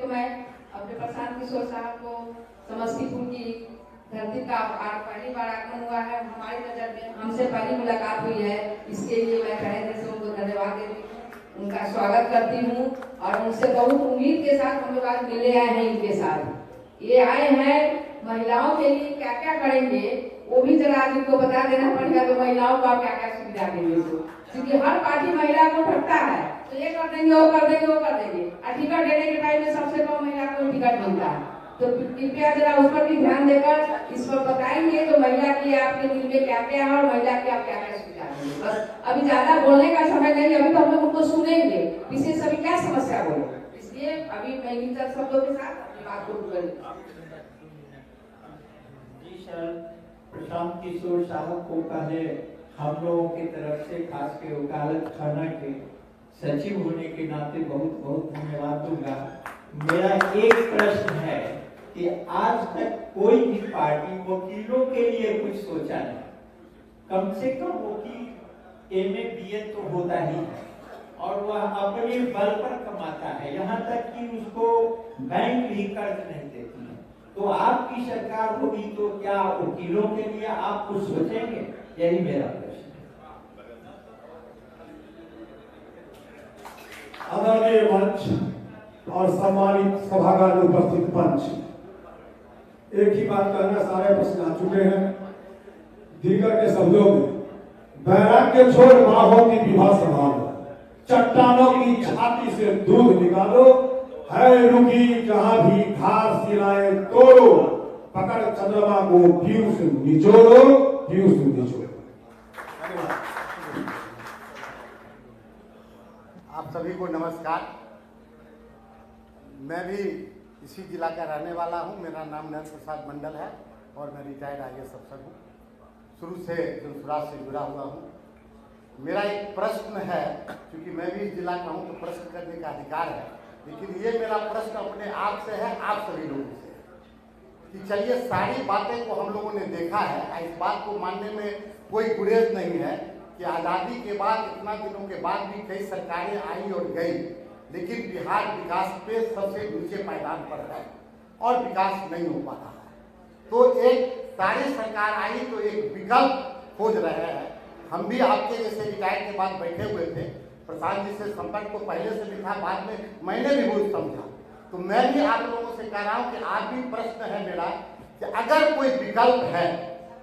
तो मैं अपने प्रशांत किशोर साहब को समस्तीपुर की धरती का पहली बार आगमन हुआ है हमारी नजर में, हमसे पहली मुलाकात हुई है, इसके लिए मैं तहे दिल से उनको धन्यवाद देती हूँ, उनका स्वागत करती हूँ और उनसे बहुत उम्मीद के साथ हम लोग आज मिले आए हैं। इनके साथ ये आए हैं महिलाओं के लिए क्या क्या करेंगे वो भी जरा आज इनको बता देना पड़ेगा, तो महिलाओं को आप क्या क्या सुविधा देंगे, क्योंकि हर पार्टी महिला को ठगता है, तो ये कर देंगे वो कर देंगे वो कर देंगे, और टिकट देने के टाइम में सबसे कम महिला को टिकट मिलता है। तो कृपया जरा उस पर भी ध्यान देकर इस पर बताएंगे तो महिला की आपके दिल में क्या क्या है और महिला की आप क्या क्या सुविधा देंगे। बस अभी ज्यादा बोलने का समय नहीं, अभी तो हम लोग उनको सुनेंगे विशेष अभी क्या समस्या बोले, इसलिए अभी मैं इन शब्दों के साथ अपनी बात को जी सर, प्रशांत किशोर साहब को पहले हम लोगों की तरफ से खास के वकालत खाना के सचिव होने के नाते बहुत बहुत धन्यवाद दूंगा। मेरा एक प्रश्न है कि आज तक कोई भी पार्टी वकीलों के लिए कुछ सोचा नहीं, कम से कम वकील एमए बीए तो होता ही है और वह अपने बल पर कमाता है, यहाँ तक कि उसको बैंक भी कर्ज नहीं देती है। तो आपकी सरकार होगी तो क्या वकीलों के लिए आप कुछ सोचेंगे? यही मेरा प्रश्न है। आदरणीय मंच और सम्मानित सभागार में उपस्थित पंच, एक ही बात कहना, सारे प्रश्न आ चुके हैं। दीगर के शब्दों में वैराग्य छोड़ माहौल की विवाह संभालो, चट्टानों की छाती से दूध निकालो, है रुकी जहां भी घास सिलाए तोड़ो, पकड़ चंद्रमा को पीयूष निचोड़ो, पीयूष निचोड़ो। आप सभी को नमस्कार। मैं भी इसी जिला का रहने वाला हूं। मेरा नाम नरेंद्र प्रसाद मंडल है और मैं रिटायर्ड IAS अफसर हूं। शुरू से जनसुराज से जुड़ा हुआ हूं। मेरा एक प्रश्न है, क्योंकि मैं भी इस जिला का हूं तो प्रश्न करने का अधिकार है, लेकिन ये मेरा प्रश्न अपने आप से है, आप सभी लोगों से, कि चलिए सारी बातें को हम लोगों ने देखा है, इस बात को मानने में कोई गुरेज नहीं है कि आज़ादी के बाद इतना दिनों के बाद भी कई सरकारें आई और गई, लेकिन बिहार विकास पे सबसे नीचे पायदान पर है और विकास नहीं हो पा रहा है। तो एक सारी सरकार आई तो एक विकल्प खोज रहे हैं। हम भी आपके जैसे रिटायर के बाद बैठे हुए थे, प्रशांत जी से संपर्क तो पहले से भी था, बाद में मैंने भी बहुत समझा, तो मैं भी आप लोगों से कह रहा हूँ कि आज भी प्रश्न है मेरा कि अगर कोई विकल्प है,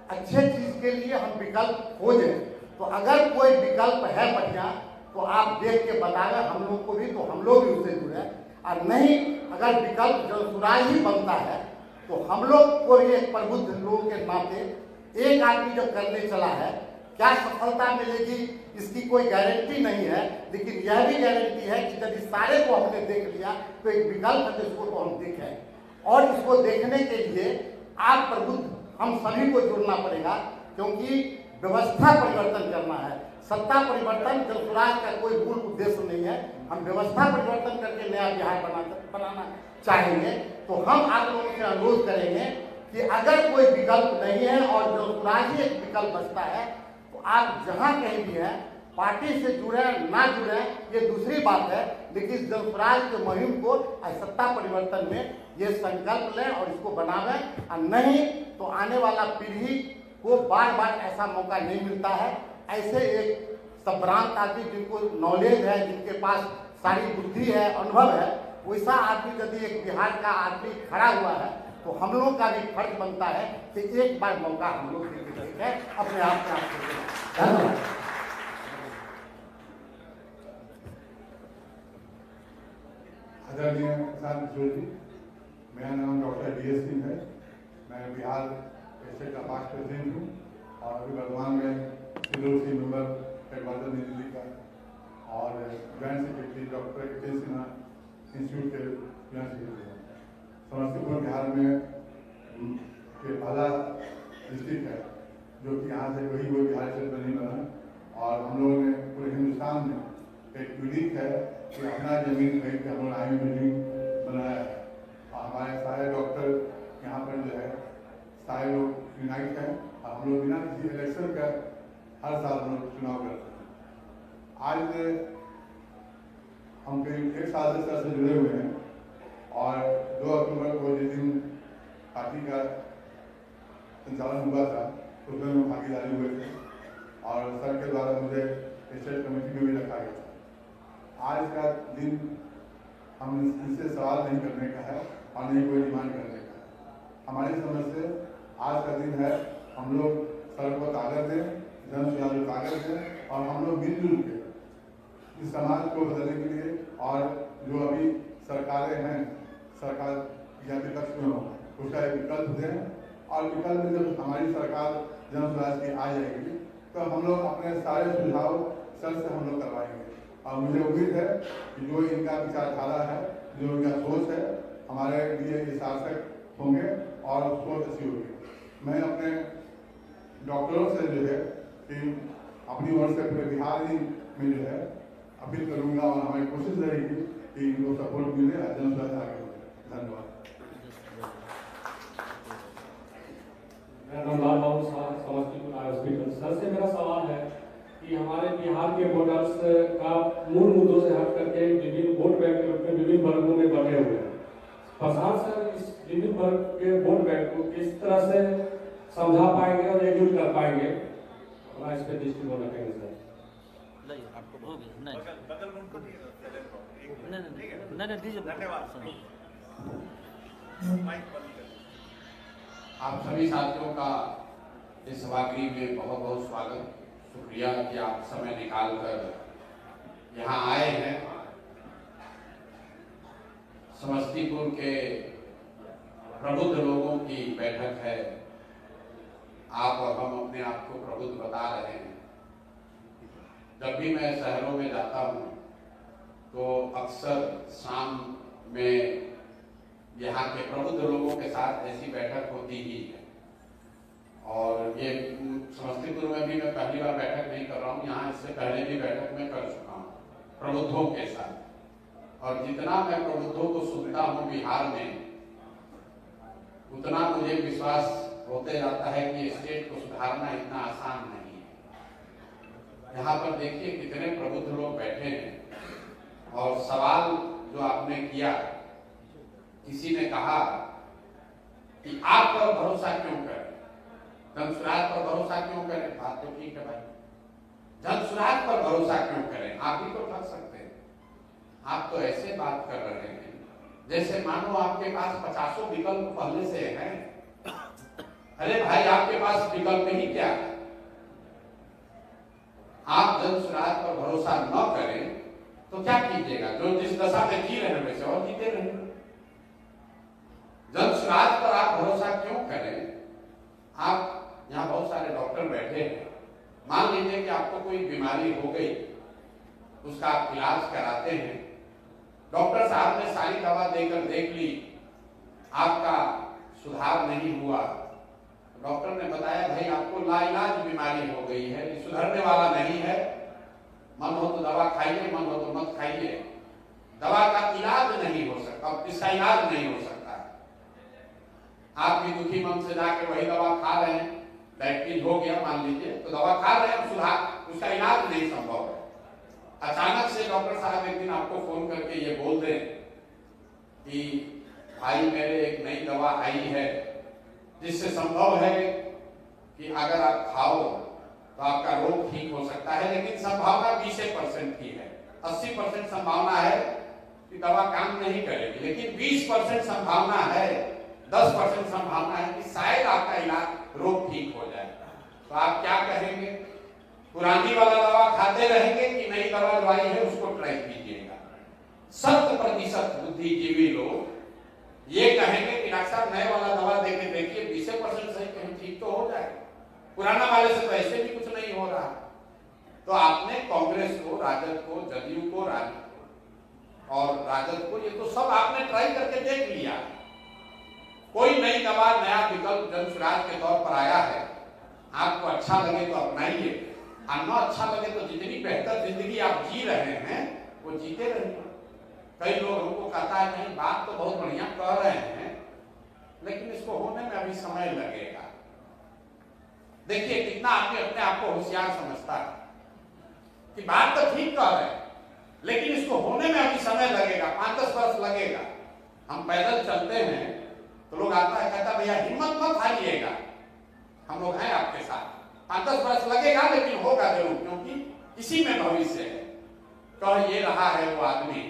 अच्छे चीज के लिए हम विकल्प खोजें, तो अगर कोई विकल्प है बढ़िया तो आप देख के बताएं हम लोग को भी, तो हम लोग भी उससे जुड़े, और नहीं अगर विकल्प जनसुराज ही बनता है तो हम लोग को एक प्रबुद्ध लोगों के नाते एक आदमी जब करने चला है, क्या सफलता मिलेगी इसकी कोई गारंटी नहीं है, लेकिन यह भी गारंटी है कि यदि सारे को हमने देख लिया तो एक विकल्प है जिसको तो हम देखें, और इसको देखने के लिए आप प्रबुद्ध हम सभी को जुड़ना पड़ेगा, क्योंकि व्यवस्था परिवर्तन करना है। सत्ता परिवर्तन जनसुराज का कोई मूल उद्देश्य नहीं है। हम व्यवस्था परिवर्तन करके नया बिहार बनाना चाहेंगे, तो हम आप लोगों से अनुरोध करेंगे कि अगर कोई विकल्प नहीं है और जनसुराज ही एक विकल्प बचता है, तो आप जहाँ कहीं भी हैं, पार्टी से जुड़े ना जुड़े ये दूसरी बात है, लेकिन जनसुराज के मुहिम को सत्ता परिवर्तन में ये संकल्प लें और इसको बनावें, और नहीं तो आने वाला पीढ़ी को बार बार ऐसा मौका नहीं मिलता है। ऐसे एक संभ्रांत आदमी जिनको नॉलेज है, जिनके पास सारी बुद्धि है, अनुभव है, वैसा आदमी यदि एक बिहार का आदमी खड़ा हुआ है तो हम लोगों का भी फर्ज बनता है कि एक बार मौका हम लोग देखें अपने आप में। धन्यवाद। आदरणीय प्रशांत किशोर जी, मेरा नाम डॉक्टर DS सिंह है। मैं बिहार स्टेट का पास्ट प्रेसिडेंट हूँ और अभी वर्तमान में CLOC मेंबर एडवाइजर नई दिल्ली का और joint secretary doctor Hitesh Sinha institute के ज्वाइंट सेक्रेटरी हैं। समस्तीपुर बिहार में के पहला डिस्ट्रिक्ट है जो कि यहाँ से वही बिहार स्टेट में नहीं बना, और हम लोगों ने पूरे हिंदुस्तान में एक यूनिक है कि अपना जमीन खरीद के हम लोग आई बिल्डिंग बनाया है, और हमारे सारे डॉक्टर यहाँ पर जो है सारे लोग यूनाइट हैं, और हम लोग बिना किसी इलेक्शन का हर साल हम लोग चुनाव करते हैं। आज हम करीब 1 साल से जुड़े हुए हैं और संचालन हुआ था उसमें मैं भागीदारी हुए थे और सर के द्वारा मुझे स्टेट कमेटी में भी रखा गया था। आज का दिन हम इससे सवाल नहीं करने का है और नहीं कोई डिमांड करने का है। हमारी समझ से आज का दिन है हम लोग सर को ताकत दें, जन सुधार को ताकत दें और हम लोग मिलजुल के इस समाज को बदलने के लिए और जो अभी सरकारें हैं सरकार या विपक्ष में हो उसका एक विकल्प दें और विकल्प में जब हमारी सरकार जन स्वराज की आ जाएगी तो हम लोग अपने सारे सुझाव सर से हम लोग करवाएंगे और मुझे उम्मीद है कि जो इनका विचारधारा है जो इनका सोच है हमारे लिए ये सार्थक होंगे और सोच अच्छी होगी। मैं अपने डॉक्टरों से जो है कि अपनी ओर से पूरे बिहार ही में जो है अपील करूंगा और हमारी कोशिश रहेगी कि इनको सपोर्ट मिले और जन स्वराज आगे बढ़े। धन्यवाद। समस्तीपुर हॉस्पिटल। सर से मेरा सवाल है कि हमारे बिहार के वोटर्स का मूल मुद्दों से हट करके विभिन्न वोट बैंक के रूप में विभिन्न वर्गों में बटे हुए हैं। प्रधान सर इस विभिन्न वर्ग के वोट बैंक को किस तरह से समझा पाएंगे और एकजुट कर पाएंगे, हमारा इस पर दृष्टिकोण रखेंगे सर। आप सभी साथियों का इस सभागृह में बहुत बहुत स्वागत, शुक्रिया कि आप समय निकाल कर यहाँ आए हैं। समस्तीपुर के प्रबुद्ध लोगों की बैठक है। आप और हम अपने आप को प्रबुद्ध बता रहे हैं। जब भी मैं शहरों में जाता हूँ तो अक्सर शाम में यहाँ के प्रबुद्ध लोगों के साथ ऐसी बैठक होती ही है। और ये समस्तीपुर में भी मैं पहली बार बैठक नहीं कर रहा हूँ, यहाँ इससे पहले भी बैठक में कर चुका हूँ प्रबुद्धों के साथ। और जितना मैं प्रबुद्धों को सुनता हूँ बिहार में, उतना मुझे विश्वास होते जाता है कि स्टेट को सुधारना इतना आसान नहीं है। यहाँ पर देखिए कितने प्रबुद्ध लोग बैठे हैं। और सवाल जो आपने किया, किसी ने कहा कि आप पर भरोसा क्यों करें, जन सुराज पर भरोसा क्यों करें। बात तो ठीक है भाई, जन सुराज पर भरोसा क्यों करें, आप ही तो कर सकते हैं। आप तो ऐसे बात कर रहे हैं जैसे मानो आपके पास 50 विकल्प पहले से हैं। अरे भाई, आपके पास विकल्प ही क्या है। आप जन सुराज पर भरोसा न करें तो क्या कीजिएगा, जो जिस दशा में जी रहे हैं वैसे और जीते रहे। जन सुराज पर आप भरोसा क्यों करें। आप यहाँ बहुत सारे डॉक्टर बैठे हैं, मान लीजिए कि आपको कोई बीमारी हो गई, उसका आप इलाज कराते हैं, डॉक्टर साहब ने सारी दवा देकर देख ली, आपका सुधार नहीं हुआ। डॉक्टर ने बताया भाई आपको लाइलाज बीमारी हो गई है, सुधरने वाला नहीं है, मन हो तो दवा खाइए, मन हो तो मत खाइए। दवा का इलाज नहीं हो सकता, इसका इलाज नहीं हो सकता। आप भी दुखी मन से जाके वही दवा खा रहे हैं, डायबिटीज हो गया मान लीजिए, तो दवा खा रहे हैं, सुधार उसका इलाज नहीं संभव है। अचानक से डॉक्टर साहब एक दिन आपको फोन करके ये बोल दें कि भाई मेरे एक नई दवा आई है जिससे संभव है कि अगर आप खाओ तो आपका रोग ठीक हो सकता है, लेकिन संभावना 20% की है। 80% संभावना है कि दवा काम नहीं करेगी, लेकिन 20% संभावना है, 10% संभावना है कि शायद आपका इलाज रोग ठीक हो जाए। तो आप क्या कहेंगे, पुरानी वाला दवा खाते रहेंगे कि नई दवा जो आई है उसको ट्राई कीजिएगा। 100% बुद्धिजीवी लोग ये कहेंगे कि डॉक्टर साहब नए वाला दवा देके देखिए, 20% सही कहीं ठीक तो हो जाए, पुराना वाले से तो ऐसे भी कुछ नहीं हो रहा। तो आपने कांग्रेस को, राजद को, जदयू को, और राजद को, ये तो सब आपने ट्राई करके देख लिया। कोई नई दवा, नया विकल्प जन सुराज के तौर पर आया है, आपको अच्छा लगे तो अपनाइए, और न अच्छा लगे तो जितनी बेहतर जिंदगी आप जी रहे हैं वो जीते रहिए। कई लोग हमको कहता है नहीं बात तो बहुत बढ़िया कह रहे हैं, लेकिन इसको होने में अभी समय लगेगा। देखिए कितना आदमी अपने आप को होशियार समझता है कि बात तो ठीक कह रहे हैं, लेकिन इसको होने में अभी समय लगेगा, 5-10 वर्ष लगेगा। हम पैदल चलते हैं तो लोग आता है कहता भैया हिम्मत मत हारिएगा, हम लोग हैं आपके साथ। 5-10 वर्ष लगेगा लेकिन होगा जरूर, क्योंकि इसी में भविष्य है। कह ये रहा है वो आदमी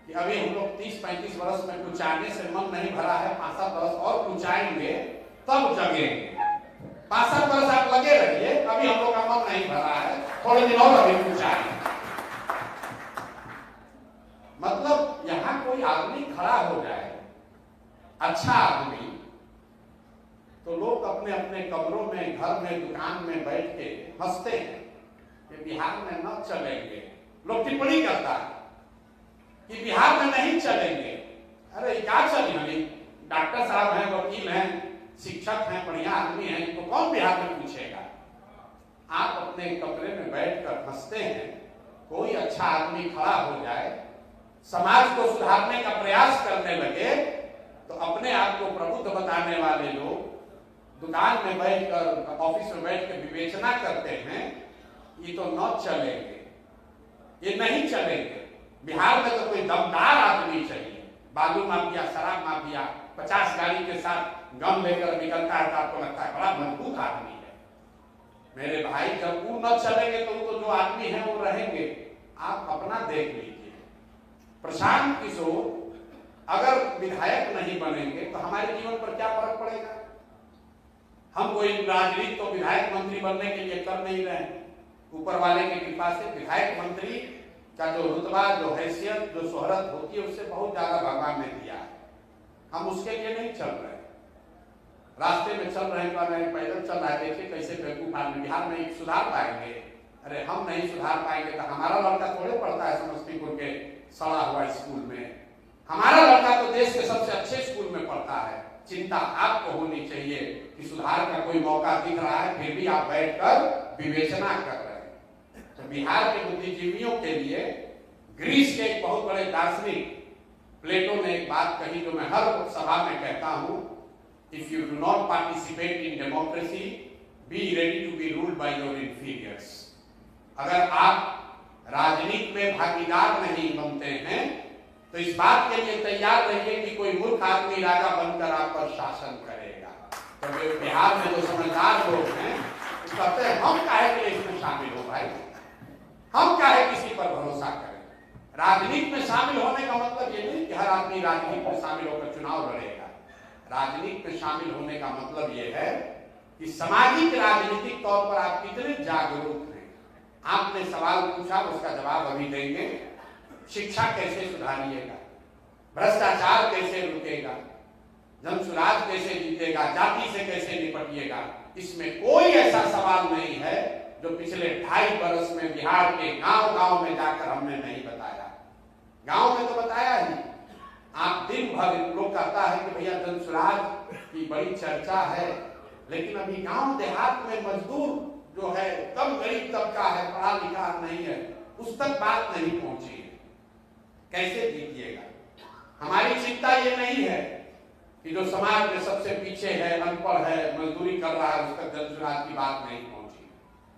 कि अभी हम लोग 30-35 वर्ष में कुचाने से मन नहीं भरा है, 5-7 वर्ष और कुचाएंगे तब जगेंगे। 5-7 वर्ष आप लगे रहिए, अभी हम लोग का मन नहीं भरा है, थोड़े दिन और अभी कुचाएंगे। मतलब यहाँ कोई आदमी खड़ा हो जाए, अच्छा आदमी, तो लोग अपने अपने कमरों में, घर में, दुकान में बैठ के हंसते हैं कि बिहार में न चलेंगे। लोग टिप्पणी करता है कि बिहार में नहीं चलेंगे। अरे क्या चलेंगे? डॉक्टर साहब हैं, वकील हैं, शिक्षक हैं, बढ़िया आदमी हैं, इनको कौन बिहार में पूछेगा? आप अपने कमरे में बैठकर हंसते हैं। कोई अच्छा आदमी खड़ा हो जाए, समाज को सुधारने का प्रयास करने लगे, तो अपने आप को प्रबुद्ध बताने वाले लोग दुकान में बैठकर, ऑफिस में बैठकर विवेचना करते हैं, ये तो न चलेंगे, ये नहीं चलेंगे। बिहार में तो कोई दमदार आदमी चाहिए, बालू माफिया, शराब माफिया 50 गाड़ी के साथ गम लेकर निकलता है तो आपको लगता है बड़ा मजबूत आदमी है। मेरे भाई, जब वो न चलेंगे तो जो आदमी है वो रहेंगे। आप अपना देख लीजिए। प्रशांत किशोर अगर विधायक नहीं बनेंगे तो हमारे जीवन पर क्या फर्क पड़ेगा? हम कोई राजनीति तो विधायक मंत्री बनने के लिए कर नहीं रहे। ऊपर वाले की कृपा से विधायक मंत्री का जो रुतबा, जो हैसियत, जो शोहरत होती है, उससे बहुत ज्यादा भगवान ने दिया है। हम उसके लिए नहीं चल रहे, रास्ते में चल रहे हैं, पैदल चल रहा है। देखिए कैसे बेवकूफ आदमी बिहार में एक सुधार पाएंगे। अरे हम नहीं सुधार पाएंगे तो हमारा लड़का थोड़े पढ़ता है समस्तीपुर के सड़ा हुआ स्कूल में। हमारा लड़का तो देश के सबसे अच्छे स्कूल में पढ़ता है। चिंता आपको होनी चाहिए कि सुधार का कोई मौका दिख रहा है, फिर भी आप बैठकर विवेचना कर रहे हैं। तो बिहार के बुद्धिजीवियों के लिए ग्रीस के एक बहुत बड़े दार्शनिक प्लेटो ने एक बात कही जो मैं हर सभा में कहता हूं, if you do not participate in democracy, be ready to be ruled by your inferiors. अगर आप राजनीति में भागीदार नहीं बनते हैं तो इस बात के लिए तैयार रहिए कि कोई मूर्ख आदमी राजा बनकर आप पर शासन करेगा। तो बिहार में जो समझदार लोग हैं वो कहते हैं हम काहे के लिए इसमें शामिल हो भाई, हम काहे किसी पर भरोसा करें। राजनीति में शामिल होने का मतलब ये नहीं कि हर आदमी राजनीति में शामिल होकर चुनाव लड़ेगा। राजनीति में शामिल होने का मतलब ये है कि सामाजिक राजनीतिक तौर पर आप कितने जागरूक हैं। आपने सवाल पूछा, उसका जवाब अभी देंगे। शिक्षा कैसे सुधारिएगा, भ्रष्टाचार कैसे रुकेगा, जनसुराज कैसे जीतेगा, जाति से कैसे निपटिएगा, इसमें कोई ऐसा सवाल नहीं है जो पिछले 2.5 वर्ष में बिहार के गांव-गांव में जाकर हमने नहीं बताया। गांव में तो बताया ही। आप दिन भर लोग कहता है कि भैया जनसुराज की बड़ी चर्चा है, लेकिन अभी गांव देहात में मजदूर जो है, कम गरीब तबका है, पढ़ा लिखा नहीं है, उस तक बात नहीं पहुंची है। कैसे जीतिएगा? हमारी चिंता ये नहीं है कि जो समाज में सबसे पीछे है, अनपढ़ है, मजदूरी कर रहा है, उस तक जनसुराज की बात नहीं पहुंची।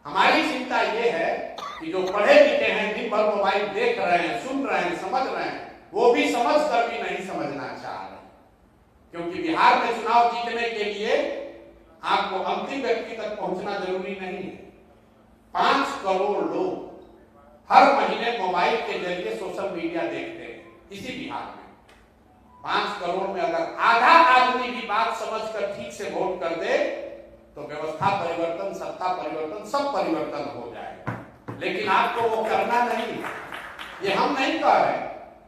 हमारी चिंता ये है कि जो पढ़े लिखे हैं, दिन भर मोबाइल देख रहे हैं, सुन रहे हैं, समझ रहे हैं, वो भी समझ कर भी नहीं समझना चाह रहे। क्योंकि बिहार में चुनाव जीतने के लिए आपको अंतिम व्यक्ति तक पहुंचना जरूरी नहीं है। 5 करोड़ लोग हर महीने मोबाइल के जरिए सोशल मीडिया देखते हैं इसी बिहार में। 5 करोड़ में अगर आधा आदमी भी बात समझकर ठीक से वोट कर दे तो व्यवस्था परिवर्तन, सत्ता परिवर्तन, सब परिवर्तन हो जाएगा। लेकिन आपको वो करना नहीं, ये हम नहीं कह रहे।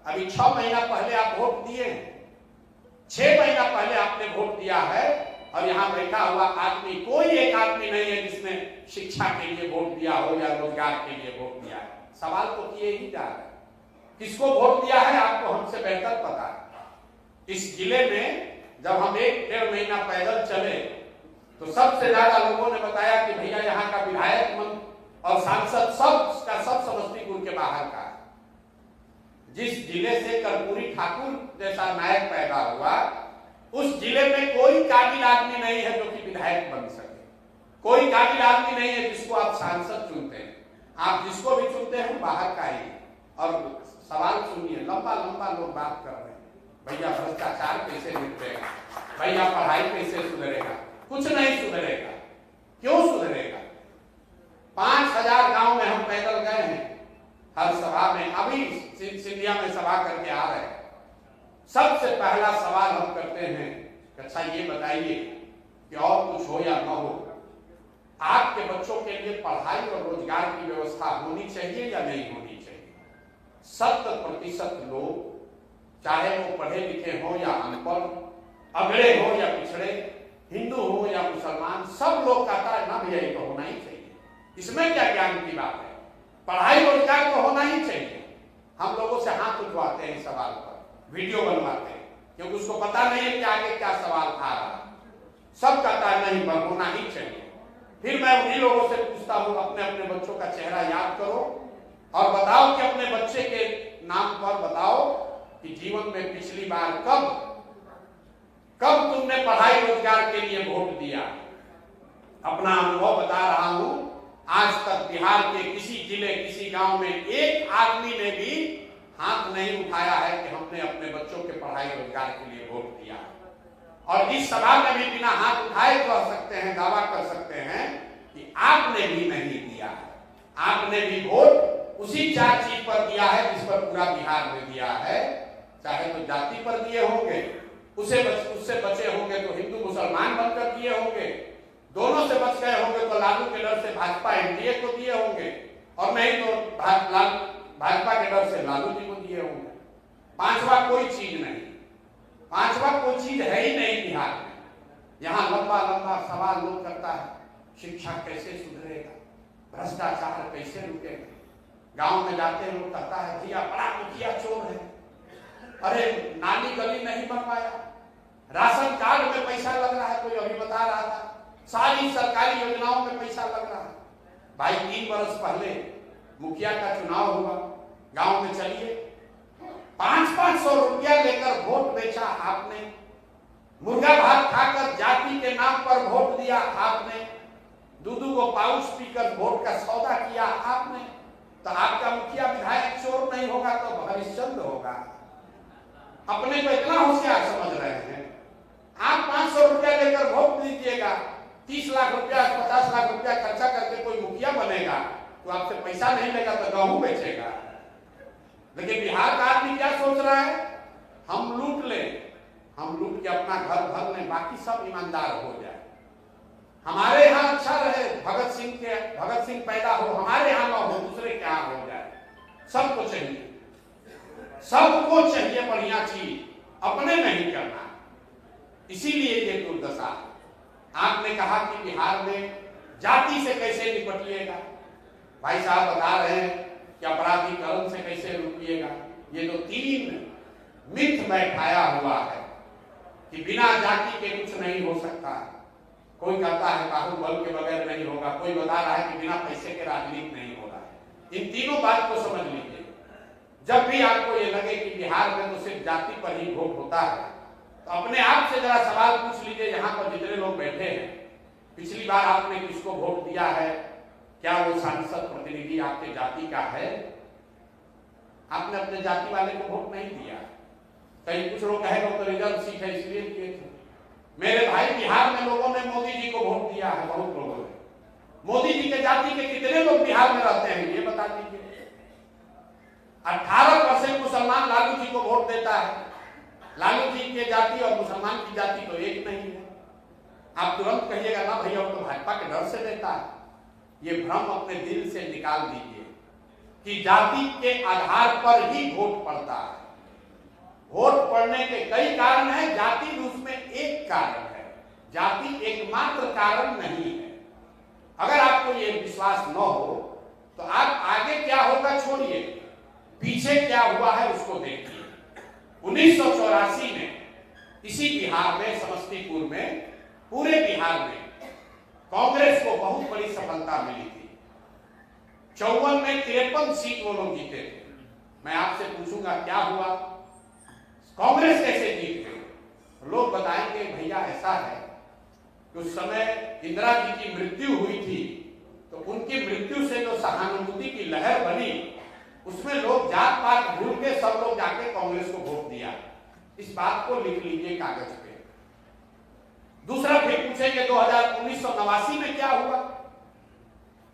अभी 6 महीना पहले आप वोट दिए, 6 महीना पहले आपने वोट दिया है, और यहाँ बैठा हुआ आदमी, कोई एक आदमी नहीं है जिसने शिक्षा के लिए वोट दिया हो या रोजगार के लिए वोट दिया है। सवाल तो किए ही जा रहे हैं। किसको वोट दिया है आपको हमसे बेहतर पता है। इस जिले में जब हम 1-1.5 महीना पैदल चले तो सबसे ज्यादा लोगों ने बताया कि भैया यहाँ का विधायक और सांसद सब समस्तीपुर के बाहर का है। जिस जिले से कर्पूरी ठाकुर जैसा नायक पैदा हुआ, उस जिले में कोई काबिल आदमी नहीं है जो कि विधायक बन सके। कोई काबिल आदमी नहीं है जिसको आप सांसद चुनते हैं। आप जिसको भी चुनते हैं बाहर का ही। और सवाल सुनिए, लंबा लंबा लोग बात कर रहे हैं, भैया भ्रष्टाचार कैसे निपटेगा, भैया पढ़ाई कैसे सुधरेगा। कुछ नहीं सुधरेगा। क्यों सुधरेगा? 5000 गांव में हम पैदल गए हैं, हर सभा में, अभी सिंधिया में सभा करके आ रहे हैं। सबसे पहला सवाल हम करते हैं कि अच्छा ये बताइए कि और कुछ हो या न हो, आपके बच्चों के लिए पढ़ाई और रोजगार की व्यवस्था होनी चाहिए या नहीं होनी चाहिए? 70% लोग, चाहे वो पढ़े लिखे हो या अनपढ़, अगड़े हो या पिछड़े, हिंदू हो या मुसलमान, सब लोग कहता है ना भैया ये तो होना ही चाहिए। इसमें क्या ज्ञान की बात है? पढ़ाई रोजगार तो होना ही चाहिए। हम लोगों से हाथ उठवाते हैं इस सवाल पर, वीडियो बनवाते हैं, क्योंकि उसको पता नहीं है कि आगे क्या सवाल आ रहा है। सब कहता है नहीं पर होना ही चाहिए। फिर मैं उन्हीं लोगों से पूछता हूं, अपने अपने बच्चों का चेहरा याद करो और बताओ कि अपने बच्चे के नाम पर बताओ कि जीवन में पिछली बार कब तुमने पढ़ाई रोजगार के लिए वोट दिया। अपना अनुभव बता रहा हूं, आज तक बिहार के किसी जिले, किसी गांव में एक आदमी ने भी हाथ नहीं उठाया है कि हमने अपने बच्चों के पढ़ाई रोजगार के लिए वोट दिया। और इस सभा में भी बिना हाथ उठाए कह सकते हैं, दावा कर सकते हैं कि आपने भी नहीं दिया है। आपने भी वोट उसी 4 चीज पर दिया है जिस पर पूरा बिहार ने दिया है। चाहे तो जाति पर दिए होंगे, उससे बचे होंगे तो हिंदू मुसलमान बनकर दिए होंगे, दोनों से बच गए होंगे तो लालू के डर से भाजपा एनडीए को दिए होंगे, और नहीं तो भाजपा के डर से लालू जी को दिए होंगे। पांचवा कोई चीज नहीं, पांचवा कोई चीज है ही नहीं बिहार में। यहाँ लंबा लंबा सवाल लोग करता है, शिक्षा कैसे सुधरेगा, भ्रष्टाचार कैसे रुकेगा। गांव में जाते हैं लोग कहता है भैया बड़ा मुखिया चोर है, अरे नाली गली नहीं बनवाया, राशन कार्ड में पैसा लग रहा है, कोई अभी बता रहा था, सारी सरकारी योजनाओं में पैसा लग रहा है। भाई 3 बरस पहले मुखिया का चुनाव हुआ, गांव में चलिए 500-500 रुपया लेकर वोट बेचा आपने, मुर्गा भात खाकर जाति के नाम पर वोट दिया आपने, दूधू को पाउच पीकर वोट का सौदा किया आपने। तो आपका मुखिया विधायक चोर नहीं होगा तो हरिश्चंद्र होगा। अपने को इतना होशियार समझ रहे हैं। आप 500 रुपया लेकर वोट दीजिएगा, 30 लाख रुपया 50 लाख रुपया खर्चा करके कोई मुखिया बनेगा तो आपसे पैसा नहीं लेगा तो गेहूं बेचेगा। लेकिन बिहार का आदमी क्या सोच रहा है, हम लूट लें, हम लूट के अपना घर भर लें, बाकी सब ईमानदार हो जाए, हमारे यहाँ अच्छा रहे, भगत सिंह पैदा हो, हमारे यहाँ ना हो, दूसरे के यहाँ हो जाए। सबको चाहिए, सबको चाहिए बढ़िया चीज, अपने नहीं करना। इसीलिए ये दुर्दशा। आपने कहा कि बिहार में जाति से कैसे निपटिएगा, भाई साहब बता रहे हैं कि अपराधीकरण से कैसे रुकिएगा। ये तो 3 मिथ बैठाया हुआ है कि बिना जाति के कुछ नहीं हो सकता। कोई कहता है बाहुबल के बगैर नहीं होगा, कोई बता रहा है कि बिना पैसे के राजनीति नहीं होगा। इन तीनों बात को समझ लीजिए। जब भी आपको ये लगे कि बिहार में तो सिर्फ जाति पर ही वोट होता है, तो अपने आप से जरा सवाल पूछ लीजिए, यहाँ पर जितने लोग बैठे हैं, पिछली बार आपने किसको वोट दिया है? क्या वो सांसद प्रतिनिधि आपके जाति का है? आपने अपने जाति वाले को वोट नहीं दिया। कहीं कुछ लोग कहेगा तो रिजर्व सीट है इसलिए दिए थे। मेरे भाई बिहार में लोगों ने मोदी जी को वोट दिया है, बहुत लोगों ने। मोदी जी के जाति के कितने लोग बिहार में रहते हैं ये बता दीजिए। 18% मुसलमान लालू जी को वोट देता है। लालू जी की जाति और मुसलमान की जाति तो एक नहीं है। आप तुरंत कहिएगा ना भैया वो तो भाजपा के डर से देता है। ये भ्रम अपने दिल से निकाल दीजिए कि जाति के आधार पर ही वोट पड़ता है। वोट पड़ने के कई कारण हैं, जाति भी उसमें एक कारण है। जाति एकमात्र कारण नहीं है। अगर आपको ये विश्वास न हो तो आप आगे क्या होगा छोड़िए, पीछे क्या हुआ है उसको देखिए। 1984 में इसी बिहार में, समस्तीपुर में, पूरे बिहार में कांग्रेस को बहुत बड़ी सफलता मिली थी। 54 में 53 सीट वो लोग जीते थे। मैं आपसे पूछूंगा क्या हुआ, कांग्रेस कैसे जीत गई? लोग बताएंगे भैया ऐसा है कि उस समय इंदिरा जी की मृत्यु हुई थी, तो उनकी मृत्यु से जो सहानुभूति की लहर बनी, उसमें लोग जात पात भूल के सब लोग जाके कांग्रेस को वोट दिया। इस बात को लिख लीजिए कागज पे। दूसरा फिर पूछेंगे 1989 में क्या हुआ,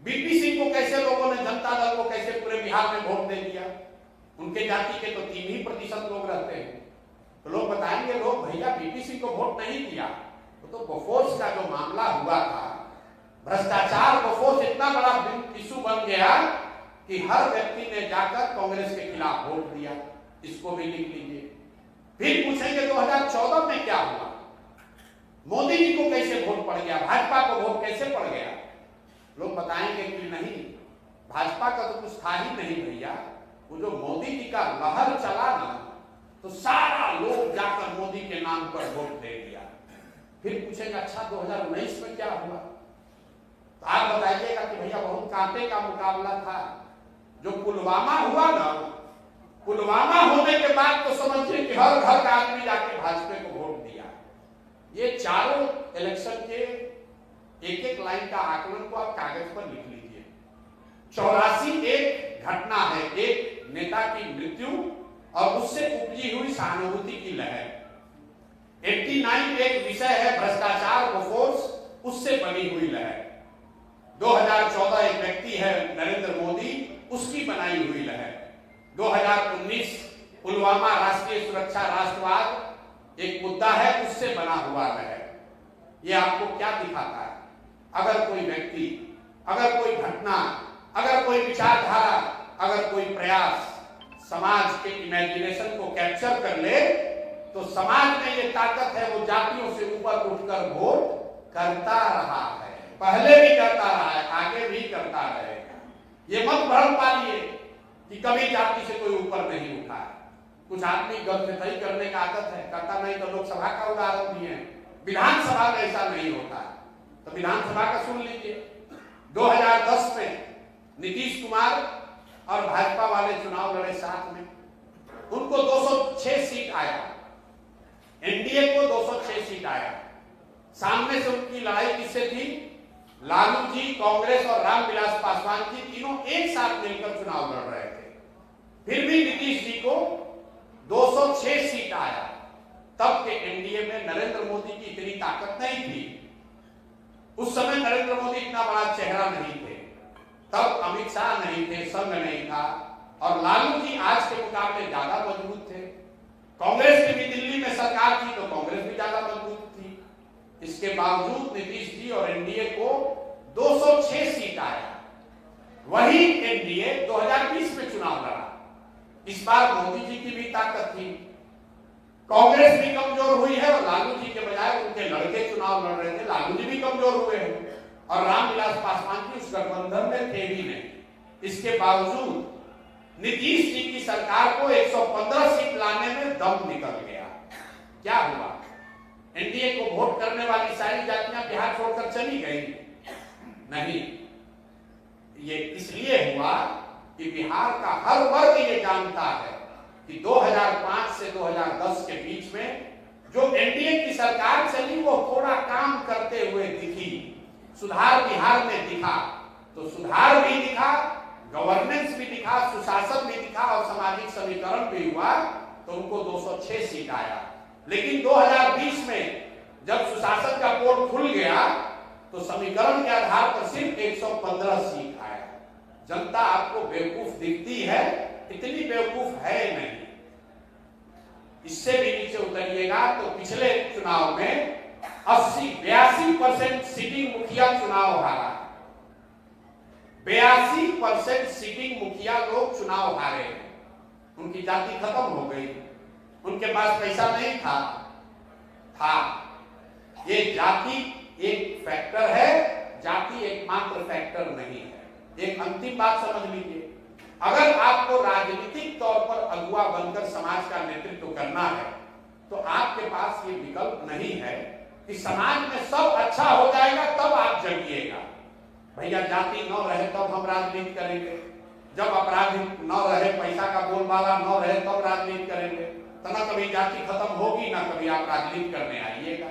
बीपी सिंह को कैसे लोगों ने, जनता दल को कैसे पूरे बिहार में वोट दे दिया। उनके जाति के तो 3% लोग रहते हैं। तो लोग बताएंगे, लोग भैया बीपी सिंह को वोट नहीं दिया, तो बोफोर्स का जो मामला हुआ था, भ्रष्टाचार, बोफोर्स इतना बड़ा इशू बन गया कि हर व्यक्ति ने जाकर कांग्रेस के खिलाफ वोट दिया। इसको भी लिख लीजिए। फिर पूछेंगे 2014 में क्या हुआ, मोदी जी को कैसे वोट पड़ गया, भाजपा को वोट कैसे पड़ गया। लोग बताएंगे कि नहीं, भाजपा का तो कुछ था ही नहीं भैया, वो जो मोदी जी का लहर चला ना, तो सारा लोग जाकर मोदी के नाम पर वोट दे दिया। फिर पूछेंगे अच्छा 2019 में क्या हुआ, तो आप बताइएगा कि भैया बहुत कांटे का मुकाबला था। जो पुलवामा हुआ ना, पुलवामा होने के बाद तो समझिए कि हर घर का आदमी जाके भाजपा को वोट दिया। ये चारों इलेक्शन के एक एक लाइन का आकलन को आप कागज पर लिख लीजिए। 84 एक घटना है, एक नेता की मृत्यु और उससे उपजी हुई सहानुभूति की लहर। 89 एक विषय है भ्रष्टाचार, बोफोर्स, उससे बनी हुई लहर। 2014 एक व्यक्ति है नरेंद्र मोदी, उसकी बनाई हुई लहर। 2019 पुलवामा, राष्ट्रीय सुरक्षा, राष्ट्रवाद एक मुद्दा है, उससे बना हुआ लहर। ये आपको क्या दिखाता है? अगर कोई व्यक्ति, अगर कोई घटना, अगर कोई विचारधारा, अगर कोई प्रयास समाज के इमेजिनेशन को कैप्चर कर ले, तो समाज में ये ताकत है, वो जातियों से ऊपर उठकर वोट करता रहा है, पहले भी करता रहा है, आगे भी करता रहेगा। ये मत भ्रम पालिए कि कभी जाति से कोई ऊपर नहीं उठा है। कुछ आदमी गलती करने का आदत है, करता नहीं तो लोकसभा का उदाहरण भी है। विधानसभा में ऐसा नहीं होता है, तो विधानसभा का सुन लीजिए। 2010 में नीतीश कुमार और भाजपा वाले चुनाव लड़े साथ में, उनको 206 सीट आया, एनडीए को 206 सीट आया। सामने से उनकी लड़ाई किससे थी? लालू जी, कांग्रेस और रामविलास पासवान जी, तीनों एक साथ मिलकर चुनाव लड़ रहे थे। फिर भी नीतीश जी को 206 सीट आया। तब के एनडीए में नरेंद्र मोदी की इतनी ताकत नहीं थी। उस समय नरेंद्र मोदी इतना बड़ा चेहरा नहीं थे, तब अमित शाह नहीं थे, संघ नहीं था, और लालू जी आज के मुकाबले ज्यादा मजबूत थे। कांग्रेस की भी दिल्ली में सरकार थी तो कांग्रेस भी ज्यादा मजबूत थी। इसके बावजूद नीतीश जी और एनडीए को 206 सीट आया। वही एनडीए 2020 में चुनाव लड़ा। इस बार मोदी जी की भी ताकत थी, कांग्रेस भी कमजोर हुई है और लालू जी के बजाय उनके लड़के चुनाव लड़ रहे थे, लालू जी भी कमजोर हुए हैं और रामविलास पासवान जी उस गठबंधन में थे भी नहीं। इसके बावजूद नीतीश जी की सरकार को 115 सीट लाने में दम निकल गया। क्या हुआ? एनडीए को वोट करने वाली सारी जातियां बिहार छोड़कर चली गई? नहीं, ये इसलिए हुआ कि बिहार का हर वर्ग ये जानता है कि 2005 से 2010 के बीच में जो एनडीए की सरकार चली वो थोड़ा काम करते हुए दिखी, सुधार बिहार में दिखा, तो सुधार भी दिखा, गवर्नेंस भी दिखा, सुशासन भी दिखा और सामाजिक समीकरण भी हुआ, तो उनको 206 सीट आया। लेकिन 2020 में जब सुशासन का पोल खुल गया तो समीकरण के आधार पर सिर्फ 115 सीट आया। जनता आपको बेवकूफ दिखती है, इतनी बेवकूफ है नहीं। इससे भी नीचे उतरिएगा तो पिछले चुनाव में 82% सिटिंग मुखिया चुनाव हारा। 82% सिटिंग मुखिया लोग चुनाव हारे हैं। उनकी जाति खत्म हो गई, उनके पास पैसा नहीं था। ये जाति एक फैक्टर है, जाति एकमात्र फैक्टर नहीं है। एक अंतिम बात समझ लीजिए, अगर आपको राजनीतिक तौर पर अगुवा बनकर समाज का नेतृत्व करना है तो आपके पास ये विकल्प नहीं है कि समाज में सब अच्छा हो जाएगा तब आप जगिएगा। भैया जाति न रहे तब हम राजनीति करेंगे, जब अपराध न रहे, पैसा का बोलबाला न रहे तब राजनीति करेंगे। तो ना कभी जाति खत्म होगी ना कभी आप राजनीति करने आइएगा।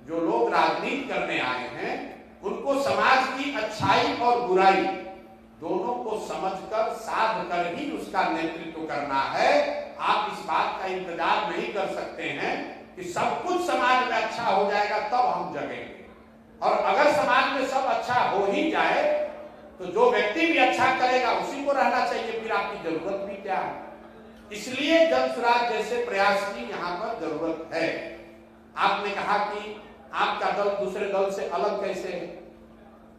जो लोग राजनीति करने आए हैं उनको समाज की अच्छाई और बुराई दोनों को समझकर, साध कर ही उसका नेतृत्व करना है। आप इस बात का इंतजार नहीं कर सकते हैं कि सब कुछ समाज में अच्छा हो जाएगा तब हम जगेंगे, और अगर समाज में सब अच्छा हो ही जाए तो जो व्यक्ति भी अच्छा करेगा उसी को रहना चाहिए, फिर आपकी जरूरत भी क्या है। इसलिए जन स्वराज जैसे प्रयास की यहाँ पर जरूरत है। आपने कहा कि आपका दल दूसरे दल से अलग कैसे है?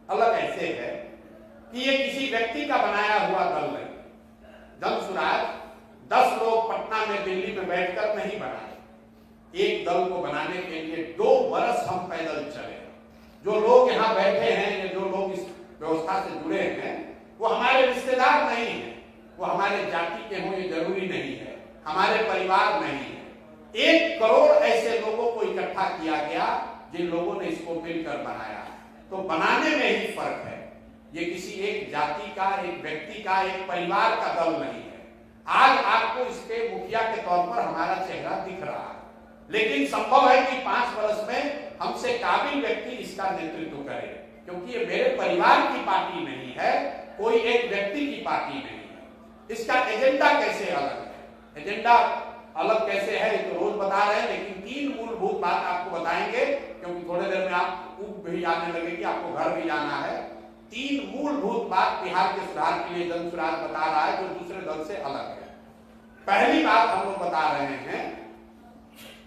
अलग ऐसे है कि ये किसी व्यक्ति का बनाया हुआ दल नहीं। जन स्वराज 10 लोग पटना में, दिल्ली में बैठकर नहीं बनाए। एक दल को बनाने के लिए 2 वर्ष हम पैदल चले। जो लोग यहाँ बैठे हैं या जो लोग इस व्यवस्था से जुड़े हैं वो हमारे रिश्तेदार नहीं है, वो हमारे जाति के हों ये जरूरी नहीं है, हमारे परिवार नहीं है। 1 करोड़ ऐसे लोगों को इकट्ठा किया गया जिन लोगों ने इसको मिलकर बनाया। तो बनाने में ही फर्क है। ये किसी एक जाति का, एक व्यक्ति का, एक परिवार का दल नहीं है। आज आपको इसके मुखिया के तौर पर हमारा चेहरा दिख रहा है, लेकिन संभव है कि 5 वर्ष में हमसे काबिल व्यक्ति इसका नेतृत्व करे, क्योंकि ये मेरे परिवार की पार्टी नहीं है, कोई एक व्यक्ति की पार्टी नहीं है। इसका एजेंडा कैसे अलग है? एजेंडा अलग कैसे है ये तो रोज बता रहे हैं, लेकिन 3 मूलभूत बात आपको बताएंगे, क्योंकि थोड़ी देर में आप ऊब भी आने लगेगी, आपको घर भी जाना है। 3 मूलभूत बात बिहार के सुधार के लिए जन स्वराज बता रहा है जो दूसरे दल से अलग है। पहली बात हम लोग बता रहे हैं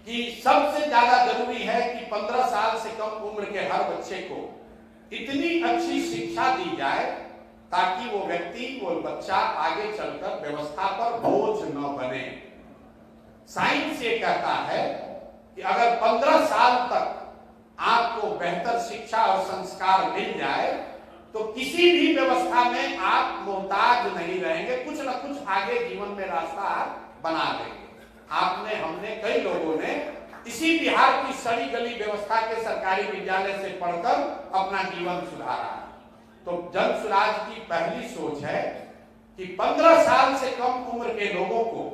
कि सबसे ज्यादा जरूरी है कि 15 साल से कम उम्र के हर बच्चे को इतनी अच्छी शिक्षा दी जाए ताकि वो व्यक्ति, वो बच्चा आगे चलकर व्यवस्था पर बोझ न बने। साइंस ये कहता है कि अगर 15 साल तक आपको बेहतर शिक्षा और संस्कार मिल जाए तो किसी भी व्यवस्था में आप मोहताज नहीं रहेंगे, कुछ न कुछ आगे जीवन में रास्ता बना देंगे। आपने, हमने, कई लोगों ने इसी बिहार की सड़ी गली व्यवस्था के सरकारी विद्यालय से पढ़कर अपना जीवन सुधारा। तो जन स्वराज की पहली सोच है कि 15 साल से कम उम्र के लोगों को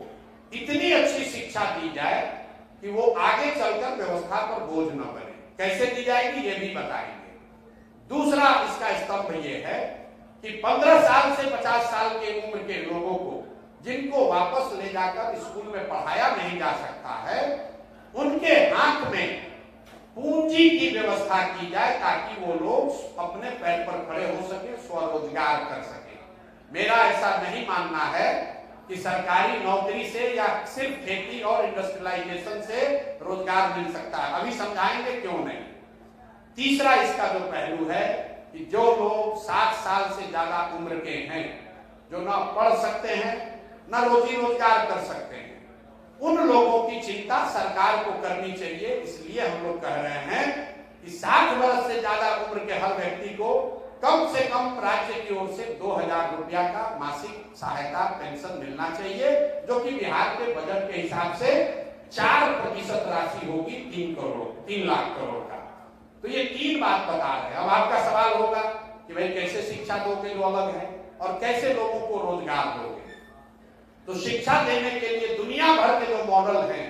इतनी अच्छी शिक्षा दी जाए कि वो आगे चलकर व्यवस्था पर बोझ न बने। कैसे दी जाएगी ये भी बताएंगे। दूसरा इसका स्तंभ ये है कि 15 साल से 50 साल के उम्र के लोगों को जिनको वापस ले जाकर स्कूल में पढ़ाया नहीं जा सकता है, उनके हाथ में पूंजी की व्यवस्था की जाए ताकि वो लोग अपने पैर पर खड़े हो सके, स्वरोजगार कर सके। मेरा ऐसा नहीं मानना है कि सरकारी नौकरी से या सिर्फ खेती और इंडस्ट्रियलाइजेशन से रोजगार मिल सकता है। अभी समझाएंगे क्यों नहीं। तीसरा इसका जो पहलू है कि जो लोग 60 साल से ज्यादा उम्र के हैं, जो ना पढ़ सकते हैं ना रोजी रोजगार कर सकते हैं, उन लोगों की चिंता सरकार को करनी चाहिए। इसलिए हम लोग कह रहे हैं कि 60 वर्ष से ज्यादा उम्र के हर व्यक्ति को कम से कम राज्य की ओर से 2000 रुपया का मासिक सहायता पेंशन मिलना चाहिए, जो कि बिहार के बजट के हिसाब से 4% राशि होगी 3 लाख करोड़ का। तो ये 3 बात बता रहे हैं। अब आपका सवाल होगा कि भाई कैसे शिक्षा दोगे जो अलग है, और कैसे लोगों को रोजगार दोगे। तो शिक्षा देने के लिए दुनिया भर के जो मॉडल हैं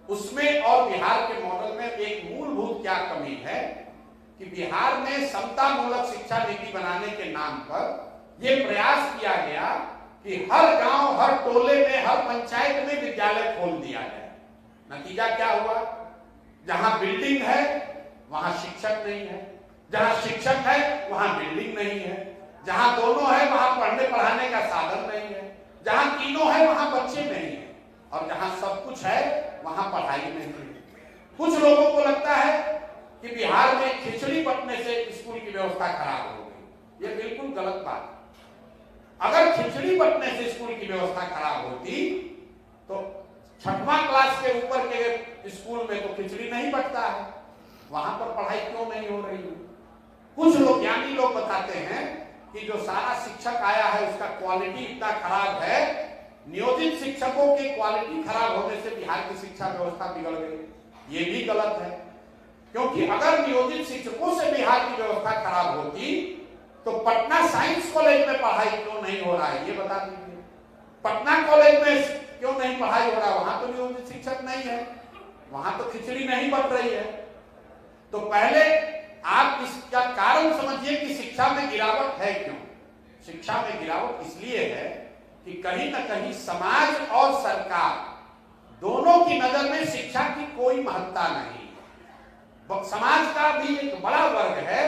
उसमें और बिहार के मॉडल में एक मूलभूत क्या कमी है कि बिहार में समतामूलक शिक्षा नीति बनाने के नाम पर यह प्रयास किया गया कि हर गांव, हर टोले में, हर पंचायत में विद्यालय खोल दिया जाए। नतीजा क्या हुआ? जहां बिल्डिंग है वहां शिक्षक नहीं है, जहां शिक्षक है वहां बिल्डिंग नहीं है, जहां दोनों है वहां पढ़ने पढ़ाने का साधन नहीं है, जहां तीनों है वहां बच्चे नहीं है, और जहां सब कुछ है वहां पढ़ाई नहीं है। कुछ लोगों को लगता है कि बिहार में खिचड़ी बंटने से स्कूल की व्यवस्था खराब हो गई। ये बिल्कुल गलत बात। अगर खिचड़ी बंटने से स्कूल की व्यवस्था खराब होती तो 6वां क्लास के ऊपर के स्कूल में तो खिचड़ी नहीं बंटता है, वहां पर पढ़ाई क्यों नहीं हो रही है? कुछ लोग, ज्ञानी लोग बताते हैं कि जो सारा शिक्षक आया है उसका क्वालिटी इतना खराब है, नियोजित शिक्षकों की क्वालिटी खराब होने से बिहार की शिक्षा व्यवस्था बिगड़ गई। ये भी गलत है, क्योंकि अगर नियोजित शिक्षकों से बिहार की व्यवस्था खराब होती तो पटना साइंस कॉलेज में पढ़ाई क्यों नहीं हो रहा है ये बता दीजिए। पटना कॉलेज में क्यों नहीं पढ़ाई हो रहा? वहां तो नियोजित शिक्षक नहीं है, वहां तो खिचड़ी नहीं बन रही है। तो पहले आप इसका कारण समझिए कि शिक्षा में गिरावट है क्यों। शिक्षा में गिरावट इसलिए है कि कहीं ना कहीं समाज और सरकार दोनों की नजर में शिक्षा की कोई महत्ता नहीं है। समाज का भी एक बड़ा वर्ग है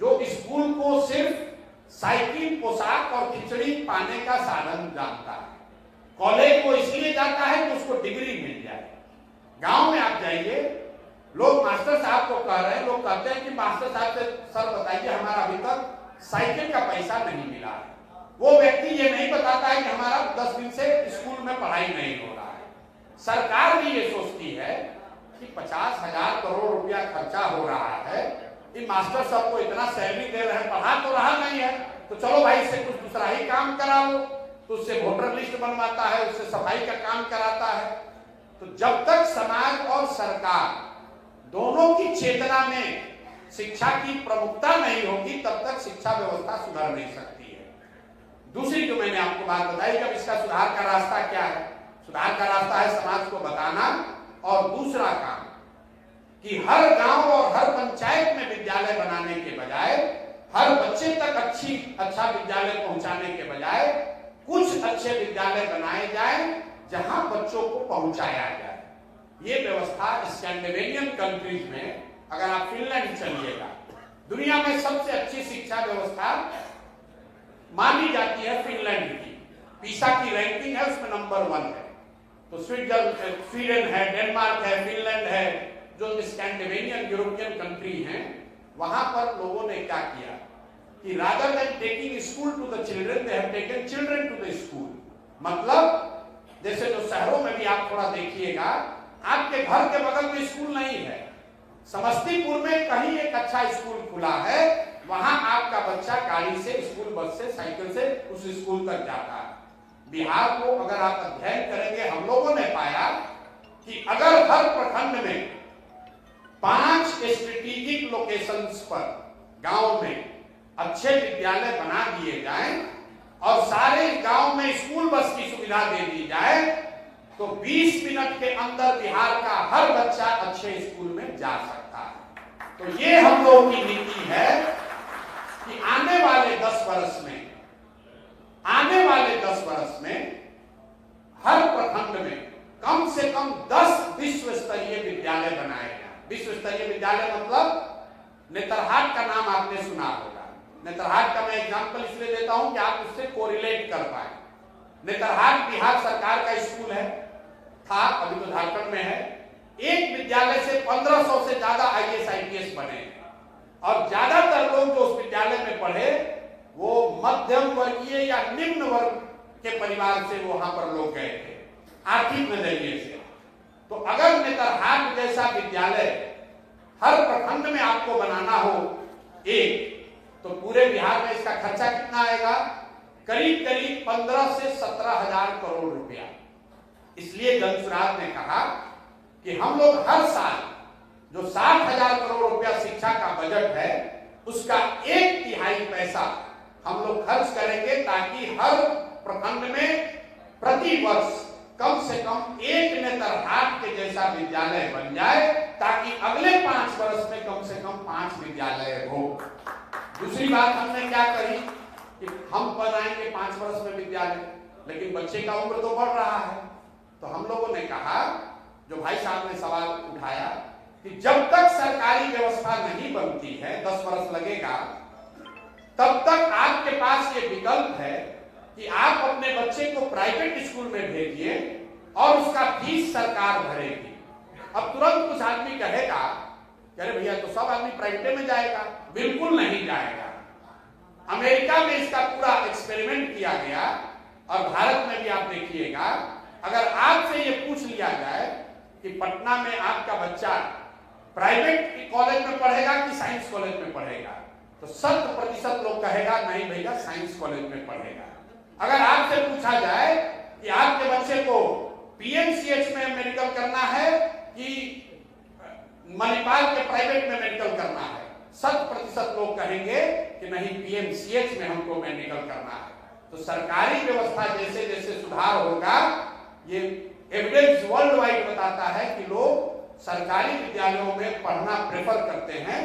जो स्कूल को सिर्फ साइकिल, पोशाक और खिचड़ी पाने का साधन जानता है। कॉलेज को इसलिए जाता है कि उसको डिग्री मिल जाए। गांव में आप जाइए, लोग मास्टर साहब को कह रहे हैं, लोग कहते हैं कि मास्टर साहब से सर बताइए हमारा अभी तक साइकिल का पैसा नहीं मिला है। वो व्यक्ति ये नहीं बताता है कि हमारा 10 दिन से स्कूल में पढ़ाई नहीं हो रहा है। सरकार भी ये सोचती है कि 50,000 करोड़ रुपया खर्चा हो रहा है, कि मास्टर साहब को इतना सैलरी दे रहे हैं, पढ़ा तो रहा नहीं है, तो चलो भाई इससे कुछ दूसरा ही काम करा लो। तो उससे वोटर लिस्ट बनवाता है, उससे सफाई का काम कराता है। तो जब तक समाज और सरकार दोनों की चेतना में शिक्षा की प्रमुखता नहीं होगी, तब तक शिक्षा व्यवस्था सुधर नहीं सकती है। दूसरी जो मैंने आपको बात बताई, जब इसका सुधार का रास्ता क्या है? सुधार का रास्ता है समाज को बताना, और दूसरा काम कि हर गांव और हर पंचायत में विद्यालय बनाने के बजाय, हर बच्चे तक अच्छा विद्यालय पहुंचाने के बजाय कुछ अच्छे विद्यालय बनाए जाए जहां बच्चों को पहुंचाया जाए। ये व्यवस्था स्कैंडिनेवियन कंट्रीज में, अगर आप फिनलैंड चलिएगा, दुनिया में सबसे अच्छी शिक्षा व्यवस्था मानी जाती है फिनलैंड की। पीसा की रैंकिंग है, उसमें नंबर 1 है। तो स्वीडन है, डेनमार्क है, फिनलैंड है, जो स्कैंडिनेवियन यूरोपियन कंट्री हैं, वहां पर लोगों ने क्या किया कि rather than taking school to the children, they have taken children to the school. मतलब जैसे जो शहरों में भी आप थोड़ा देखिएगा, आपके घर के बगल में स्कूल नहीं है, समस्तीपुर में कहीं एक अच्छा स्कूल खुला है, वहां आपका बच्चा गाड़ी से, स्कूल बस से, साइकिल से उस स्कूल तक जाता है। बिहार को अगर आप अध्ययन करेंगे, हम लोगों ने पाया कि अगर हर प्रखंड में 5 स्ट्रेटेजिक लोकेशंस पर गांव में अच्छे विद्यालय बना दिए जाएं और सारे गांव में स्कूल बस की सुविधा दे दी जाए, तो 20 मिनट के अंदर बिहार का हर बच्चा अच्छे स्कूल में जा सकता है। तो ये हम लोगों की नीति है कि आने वाले 10 वर्ष में हर प्रखंड में कम से कम 10 विश्व स्तरीय विद्यालय बनाए जाए। विश्व स्तरीय विद्यालय मतलब नेतरहाट का नाम आपने सुना होगा। नेतरहाट का मैं एग्जांपल इसलिए देता हूं कि आप उससे कोरिलेट कर पाए। नेतरहाट बिहार सरकार का स्कूल है, था, अभी तो झारखंड में है। एक विद्यालय से 1500 से ज्यादा IAS IPS बने, और ज्यादातर लोग जो उस विद्यालय में पढ़े वो मध्यम वर्गीय या निम्न वर्ग के परिवार से वहां पर लोग गए थे, आर्थिक नजरिए से। तो अगर नेतरहाट जैसा विद्यालय हर प्रखंड में आपको बनाना हो एक, तो पूरे बिहार में इसका खर्चा कितना आएगा? करीब करीब 15 से 17,000 करोड़ रुपया। इसलिए जनसुराज ने कहा कि हम लोग हर साल जो 60,000 करोड़ रुपया शिक्षा का बजट है, उसका 1/3 पैसा हम लोग खर्च करेंगे, ताकि हर प्रखंड में प्रति वर्ष कम से कम एक नेतरहाट के जैसा विद्यालय बन जाए, ताकि अगले 5 वर्ष में कम से कम 5 विद्यालय हो। दूसरी बात हमने क्या कही कि हम बनाएंगे 5 वर्ष में विद्यालय, लेकिन बच्चे का उम्र तो बढ़ रहा है। तो हम लोगों ने कहा, जो भाई साहब ने सवाल उठाया, कि जब तक सरकारी व्यवस्था नहीं बनती है, 10 वर्ष लगेगा, तब तक आपके पास ये विकल्प है कि आप अपने बच्चे को प्राइवेट स्कूल में भेजिए और उसका फीस सरकार भरेगी। अब तुरंत कुछ आदमी कहेगा, अरे भैया तो सब आदमी प्राइवेट में जाएगा। बिल्कुल नहीं जाएगा। अमेरिका में इसका पूरा एक्सपेरिमेंट किया गया, और भारत में भी आप देखिएगा, अगर आपसे ये पूछ लिया जाए कि पटना में आपका बच्चा प्राइवेट कॉलेज में पढ़ेगा कि साइंस कॉलेज में पढ़ेगा, तो 100% लोग कहेगा नहीं भैया साइंस कॉलेज में पढ़ेगा। अगर आपसे पूछा जाए कि आपके बच्चे को PMCH में मेडिकल करना है कि मणिपाल के प्राइवेट में मेडिकल करना है, 100% लोग कहेंगे कि नहीं PMCH में हमको मेडिकल करना है। तो सरकारी व्यवस्था जैसे जैसे सुधार होगा, ये एविडेंस वर्ल्ड वाइड बताता है कि लोग सरकारी विद्यालयों में पढ़ना प्रेफर करते हैं,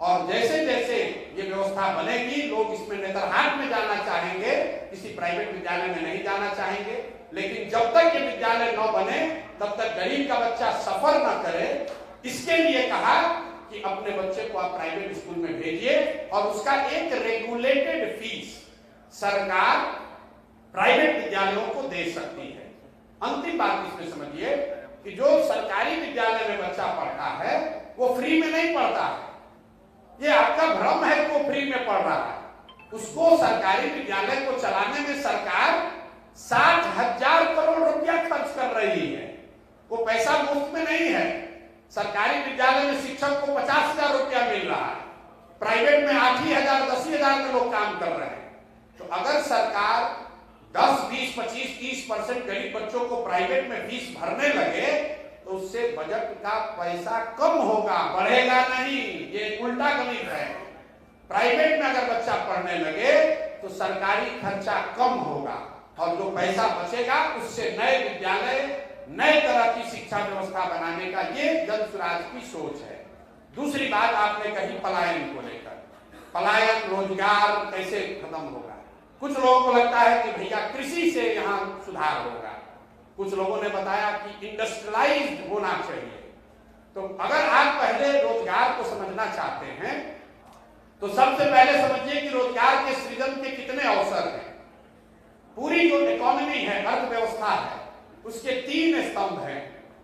और जैसे जैसे ये व्यवस्था बनेगी, लोग इसमें नेतरहाट में जाना चाहेंगे, किसी प्राइवेट विद्यालय में नहीं जाना चाहेंगे। लेकिन जब तक ये विद्यालय न बने तब तक गरीब का बच्चा सफर न करे, इसके लिए कहा कि अपने बच्चे को आप प्राइवेट स्कूल में भेजिए और उसका एक रेगुलेटेड फीस सरकार प्राइवेट विद्यालयों को दे सकती है। अंतिम बात इसमें समझिए कि जो सरकारी विद्यालय में बच्चा पढ़ता है वो फ्री में नहीं पढ़ता है। ये आपका भ्रम है कि वो फ्री में पढ़ रहा है। उसको सरकारी विद्यालय को चलाने में सरकार 60,000 करोड़ रुपया खर्च कर रही है। वो पैसा मुफ्त में नहीं है। सरकारी विद्यालय में शिक्षक को 50,000 रुपया मिल रहा है, प्राइवेट में 8,000 10,000 में लोग काम कर रहे हैं। तो अगर सरकार 10, 20, 25, 30% गरीब बच्चों को प्राइवेट में फीस भरने लगे तो उससे बजट का पैसा कम होगा, बढ़ेगा नहीं। ये उल्टा गणित है। प्राइवेट में अगर बच्चा पढ़ने लगे तो सरकारी खर्चा कम होगा और जो पैसा बचेगा उससे नए विद्यालय, नए तरह की शिक्षा व्यवस्था बनाने का ये जन स्वराज की सोच है। दूसरी बात आपने कही पलायन को लेकर, पलायन रोजगार कैसे खत्म होगा। कुछ लोगों को लगता है कि भैया कृषि से यहाँ सुधार होगा, कुछ लोगों ने बताया कि इंडस्ट्रियलाइज्ड होना चाहिए। तो अगर आप पहले रोजगार को समझना चाहते हैं तो सबसे पहले समझिए कि रोजगार के सृजन के कितने अवसर हैं। पूरी जो इकोनॉमी है, अर्थव्यवस्था है, उसके 3 स्तंभ हैं।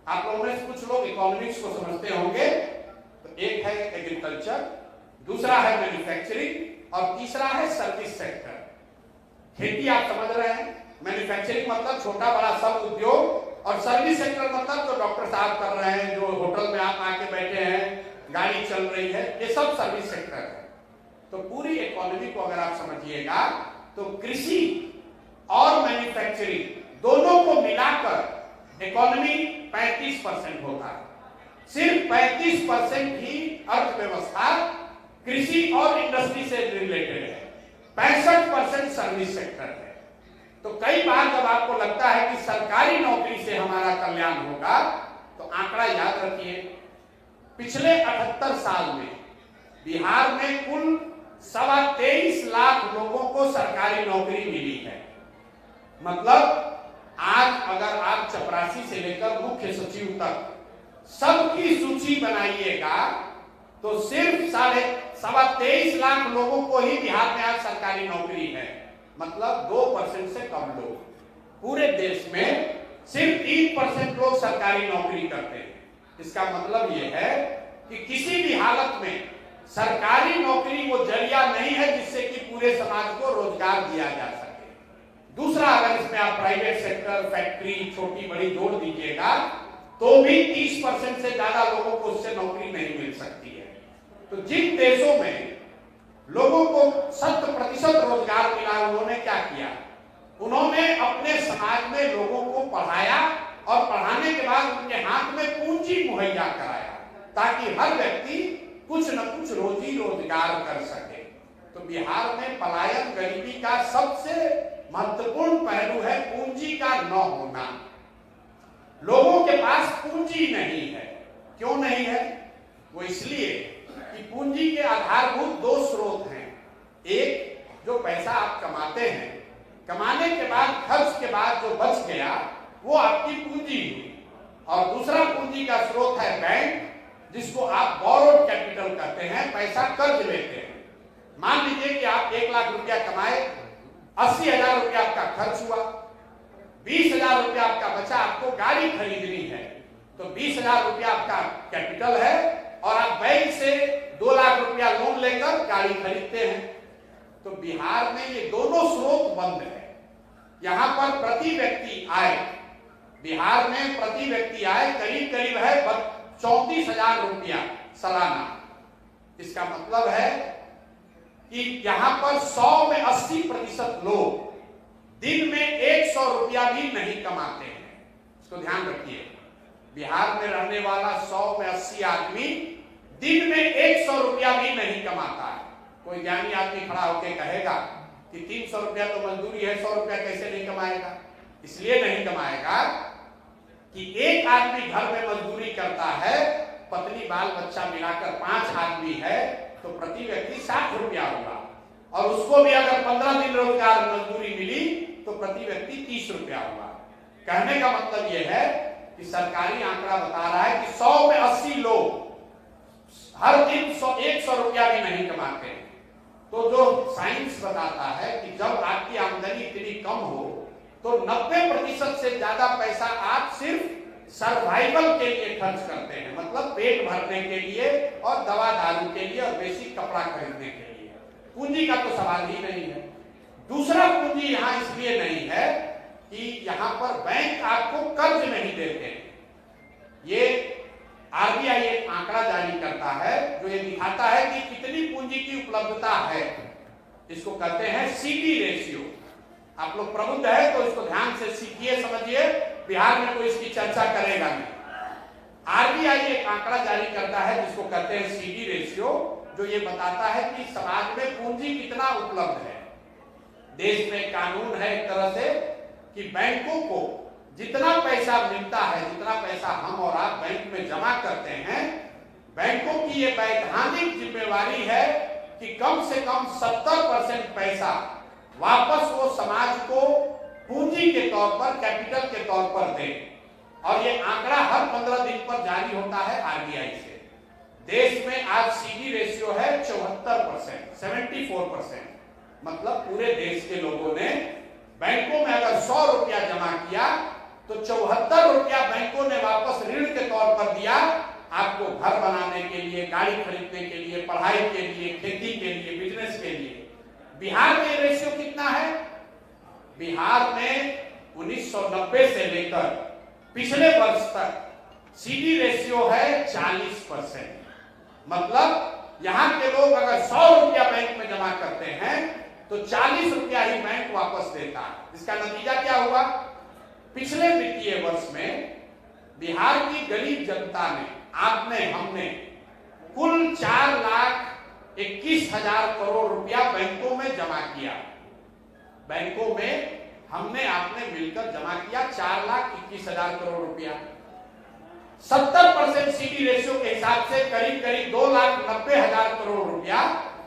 आप लोगों में कुछ लोग इकोनॉमिक्स को समझते होंगे। तो एक है एग्रीकल्चर, दूसरा है मैन्युफैक्चरिंग और तीसरा है सर्विस सेक्टर। खेती आप समझ रहे हैं, मैन्युफैक्चरिंग मतलब छोटा बड़ा सब उद्योग और सर्विस सेक्टर मतलब जो डॉक्टर साहब कर रहे हैं, जो होटल में आप आके बैठे हैं, गाड़ी चल रही है, ये सब सर्विस सेक्टर है। तो पूरी इकोनॉमी को अगर आप समझिएगा तो कृषि और मैन्युफैक्चरिंग दोनों को मिलाकर इकोनॉमी 35% होता है। सिर्फ 35% ही अर्थव्यवस्था कृषि और इंडस्ट्री से रिलेटेड है, 65% सर्विस सेक्टर है। तो कई बार जब आपको लगता है कि सरकारी नौकरी से हमारा कल्याण होगा तो आंकड़ा याद रखिए, पिछले 78 साल में बिहार में कुल 23.25 लाख लोगों को सरकारी नौकरी मिली है। मतलब आज अगर आप चपरासी से लेकर मुख्य सचिव तक सबकी सूची बनाइएगा तो सिर्फ 23.25 लाख लोगों को ही बिहार में आज सरकारी नौकरी है। मतलब 2% से कम लोग। पूरे देश में सिर्फ 3% लोग सरकारी नौकरी करते हैं। इसका मतलब यह है कि किसी भी हालत में सरकारी नौकरी वो जरिया नहीं है जिससे कि पूरे समाज को रोजगार दिया जा सके। दूसरा, अगर इसमें आप प्राइवेट सेक्टर, फैक्ट्री, छोटी बड़ी जोड़ दीजिएगा तो भी 30% से ज्यादा लोगों को उससे नौकरी नहीं मिल सकती है। तो जिन देशों में लोगों को 100% रोजगार मिला, उन्होंने क्या किया? उन्होंने अपने समाज में लोगों को पढ़ाया और पढ़ाने के बाद उनके हाथ में पूंजी मुहैया कराया ताकि हर व्यक्ति कुछ न कुछ रोजी रोजगार कर सके। तो बिहार में पलायन, गरीबी का सबसे महत्वपूर्ण पहलू है पूंजी का न होना। लोगों के पास पूंजी नहीं है। क्यों नहीं है? वो इसलिए कि पूंजी के आधारभूत 2 स्रोत हैं। एक, जो पैसा आप कमाते हैं, कमाने के बाद खर्च के बाद जो बच गया वो आपकी पूंजी हुई। और दूसरा पूंजी का स्रोत है बैंक, जिसको आप बोरोड कैपिटल कहते हैं, पैसा कर्ज लेते हैं। मान लीजिए कि आप 1 लाख रुपया कमाए, 80,000 रुपया आपका खर्च हुआ, 20,000 रुपया आपका बचा, आपको गाड़ी खरीदनी है तो 20,000 रुपया आपका कैपिटल है और आप बैंक से 2 लाख रुपया लोन लेकर गाड़ी खरीदते हैं। तो बिहार में ये दोनों स्रोत बंद है। यहां पर प्रति व्यक्ति आय, बिहार में प्रति व्यक्ति आय करीब है 34,000 रुपया सालाना। इसका मतलब है कि यहां पर 100 में 80% लोग दिन में 100 रुपया भी नहीं कमाते हैं। इसको ध्यान रखिए, बिहार में रहने वाला 100 में 80 आदमी दिन में 100 रुपया भी नहीं कमाता है। कोई ज्ञानी आदमी खड़ा होकर कहेगा कि 300 रुपया तो मजदूरी है, 100 रुपया कैसे नहीं कमाएगा? इसलिए नहीं कमाएगा कि एक आदमी घर में मजदूरी करता है, पत्नी बाल बच्चा मिलाकर 5 आदमी है तो प्रति व्यक्ति 60 रुपया होगा और उसको भी अगर 15 दिन रोजगार मजदूरी मिली तो प्रति व्यक्ति 30 रुपया होगा। कहने का मतलब यह है कि सरकारी आंकड़ा बता रहा है कि 100 में 80 लोग हर दिन 100 रुपया भी नहीं कमाते हैं। तो जो साइंस बताता है कि जब आपकी आमदनी इतनी कम हो तो 90% से ज्यादा पैसा आप सिर्फ सर्वाइवल के लिए खर्च करते हैं, मतलब पेट भरने के लिए और दवा दारू के लिए और बेसिक कपड़ा खरीदने के लिए। पूंजी का तो सवाल ही नहीं है। दूसरा पूंजी यहाँ इसलिए नहीं है कि यहाँ पर बैंक आपको कर्ज नहीं देते हैं। ये आरबीआई एक आंकड़ा जारी करता है जो ये दिखाता है कि कितनी पूंजी की उपलब्धता है। इसको कहते हैं सीडी रेशियो। आप लोग प्रबुद्ध है तो इसको ध्यान से सीखिए, समझिए। बिहार में कोई इसकी चर्चा करेगा नहीं। आरबीआई एक आंकड़ा जारी करता है जिसको कहते हैं सीडी रेशियो, जो ये बताता है कि समाज में पूंजी कितना उपलब्ध है। देश में कानून है एक तरह से कि बैंकों को जितना पैसा मिलता है, जितना पैसा हम और आप बैंक में जमा करते हैं, बैंकों की ये वैधानिक जिम्मेवारी है कि कम से कम 70% पैसा वापस वो समाज को पूंजी के तौर पर, कैपिटल के तौर पर दे। और ये आंकड़ा हर 15 दिन पर जारी होता है आरबीआई से। देश में आज सीडी रेशियो है 74%, 74%। मतलब पूरे देश के लोगों ने बैंकों में अगर 100 रुपया जमा किया तो 74 रुपया बैंकों ने वापस ऋण के तौर पर दिया, आपको घर बनाने के लिए, गाड़ी खरीदने के लिए, पढ़ाई के लिए, खेती के लिए, बिजनेस के लिए। बिहार में रेशियो कितना है? बिहार में 1990 से लेकर पिछले वर्ष तक सीडी रेशियो है 40%। मतलब यहाँ के लोग अगर 100 रुपया बैंक में जमा करते हैं तो 40 रुपया ही बैंक वापस देता है। इसका नतीजा क्या हुआ? पिछले वित्तीय वर्ष में बिहार की गरीब जनता ने, आपने, हमने कुल 4,21,000 करोड़ रुपया बैंकों में जमा किया। बैंकों में हमने आपने मिलकर जमा किया 4,21,000 करोड़ रुपया। 70% सीडी रेशियो के हिसाब से करीब करीब 2,90,000 करोड़ रुपया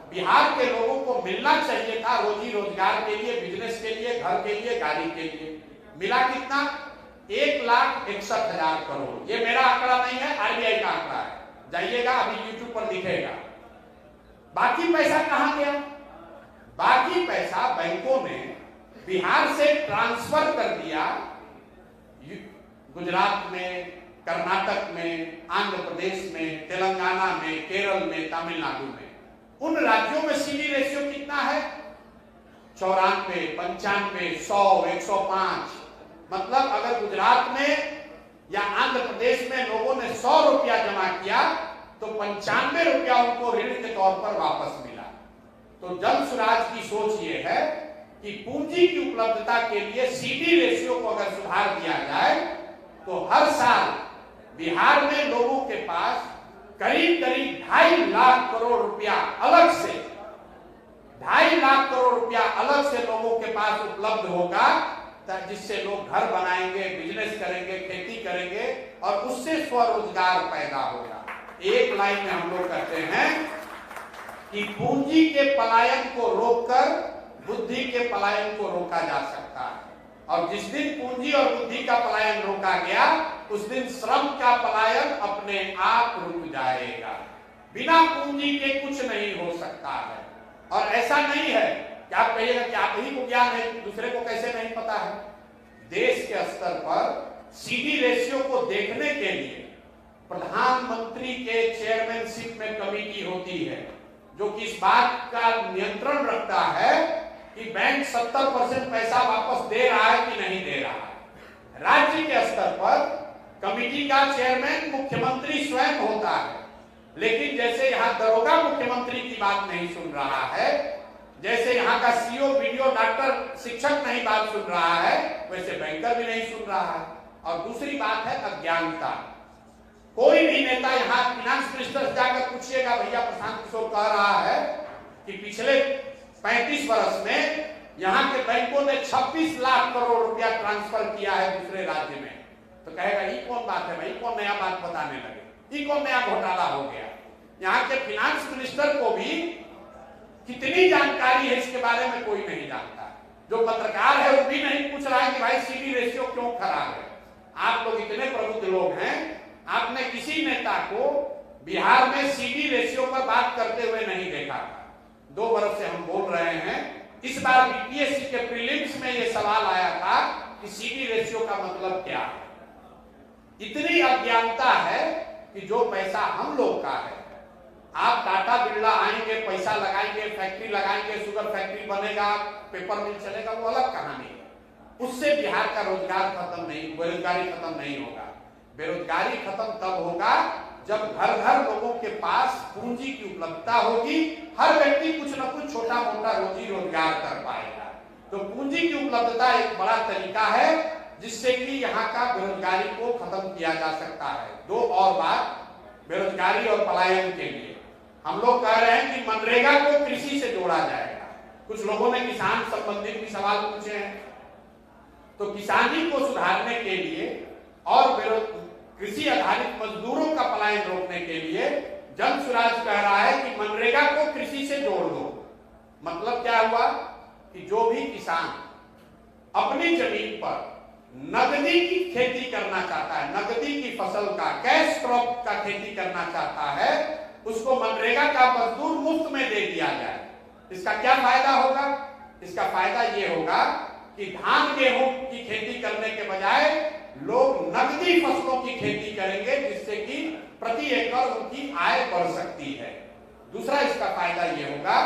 बिहार के लोगों को मिलना चाहिए था, रोजी रोजगार के लिए, बिजनेस के लिए, घर के लिए, गाड़ी के लिए। मिला कितना? 1,61,000 करोड़। ये मेरा आंकड़ा नहीं है, आरबीआई का आंकड़ा है। जाइएगा, अभी यूट्यूब पर दिखेगा। बाकी पैसा कहां गया? बाकी पैसा बैंकों ने बिहार से ट्रांसफर कर दिया गुजरात में, कर्नाटक में, आंध्र प्रदेश में, तेलंगाना में, केरल में, तमिलनाडु में। उन राज्यों में सीडी रेशियो कितना है? 94, 95, 100, 105। मतलब अगर गुजरात में या आंध्र प्रदेश में लोगों ने 100 रुपया जमा किया तो 95 रुपया उनको ऋण के तौर पर वापस मिला। तो जन स्वराज की सोच ये है कि पूंजी की उपलब्धता के लिए सीडी रेशियो को अगर सुधार दिया जाए तो हर साल बिहार में लोगों के पास करीब करीब 2.5 लाख करोड़ रुपया अलग से, 2.5 लाख करोड़ रुपया अलग से लोगों के पास उपलब्ध होगा, जिससे लोग घर बनाएंगे, बिजनेस करेंगे, खेती करेंगे और उससे स्वरोजगार पैदा होगा। एक लाइन में हम लोग कहते हैं कि पूंजी के पलायन को रोककर बुद्धि के पलायन को रोका जा सकता है। और जिस दिन पूंजी और बुद्धि का पलायन रोका गया उस दिन श्रम का पलायन अपने आप रुक जाएगा। बिना पूंजी के कुछ नहीं हो सकता है। और ऐसा नहीं है कि आप कहिएगा कि आप ही को ज्ञान है, दूसरे को कैसे नहीं पता है। देश के स्तर पर सीडी रेशियो को देखने के लिए प्रधानमंत्री के चेयरमैनशिप में कमेटी होती है जो कि इस बात का नियंत्रण रखता है कि बैंक 70% पैसा वापस दे रहा है कि नहीं दे रहा है। राज्य के स्तर पर कमेटी का चेयरमैन मुख्यमंत्री स्वयं होता है, लेकिन जैसे यहाँ दरोगा मुख्यमंत्री की बात नहीं सुन रहा है, जैसे यहाँ का सीओ, बीडीओ, डॉक्टर, शिक्षक नहीं बात सुन रहा है, वैसे बैंकर भी नहीं सुन रहा है। और दूसरी बात है अज्ञानता। कोई भी नेता यहाँ फाइनेंस मिनिस्टर जाकर पूछिएगा, भैया प्रशांत किशोर कह रहा है कि पिछले 35 वर्ष में यहाँ के बैंकों ने 26 लाख करोड़ रुपया ट्रांसफर किया है दूसरे राज्य में, तो कहेगा ये कौन बात है भाई, कौन नया बात बताने लगे, ये कौन नया घोटाला हो गया। यहाँ के फाइनेंस मिनिस्टर को भी कितनी जानकारी है इसके बारे में कोई नहीं जानता। जो पत्रकार है वो भी नहीं पूछ रहा है कि भाई सीडी रेशियो क्यों खराब है। आप लोग इतने प्रबुद्ध लोग हैं, आपने किसी नेता को बिहार में सीडी रेशियो पर बात करते हुए नहीं देखा था। 2 वर्ष से हम बोल रहे हैं। इस बार बीपीएससी के प्रीलिम्स में ये सवाल आया था कि सीडी रेशियो का मतलब क्या है। इतनी अज्ञानता है कि जो पैसा हम लोग का है, आप टाटा बिरला आएंगे, पैसा लगाएंगे, फैक्ट्री लगाएंगे, शुगर फैक्ट्री बनेगा, पेपर मिल चलेगा, वो अलग कहानी है। उससे बिहार का रोजगार खत्म नहीं, बेरोजगारी खत्म नहीं होगा। बेरोजगारी खत्म तब होगा जब घर घर लोगों के पास पूंजी की उपलब्धता होगी। हर व्यक्ति कुछ न कुछ छोटा मोटा रोजी रोजगार कर पाएगा। तो पूंजी की उपलब्धता एक बड़ा तरीका है जिससे कि यहाँ का बेरोजगारी को खत्म किया जा सकता है। 2 और बात बेरोजगारी और पलायन के लिए हम लोग कह रहे हैं कि मनरेगा को कृषि से जोड़ा जाएगा। कुछ लोगों ने किसान संबंधित भी सवाल पूछे हैं। तो किसानी को सुधारने के लिए और कृषि आधारित मजदूरों का पलायन रोकने के लिए जन स्वराज कह रहा है कि मनरेगा को कृषि से जोड़ दो। मतलब क्या हुआ कि जो भी किसान अपनी जमीन पर नकदी की खेती करना चाहता है, नकदी की फसल का, कैश क्रॉप का खेती करना चाहता है, उसको मनरेगा का मजदूर मुफ्त में दे दिया जाए। इसका क्या फायदा होगा? इसका फायदा ये होगा कि धान गेहूं की खेती करने के बजाय लोग नकदी फसलों की खेती करेंगे, जिससे कि प्रति एकड़ उनकी आय बढ़ सकती है। दूसरा इसका फायदा ये होगा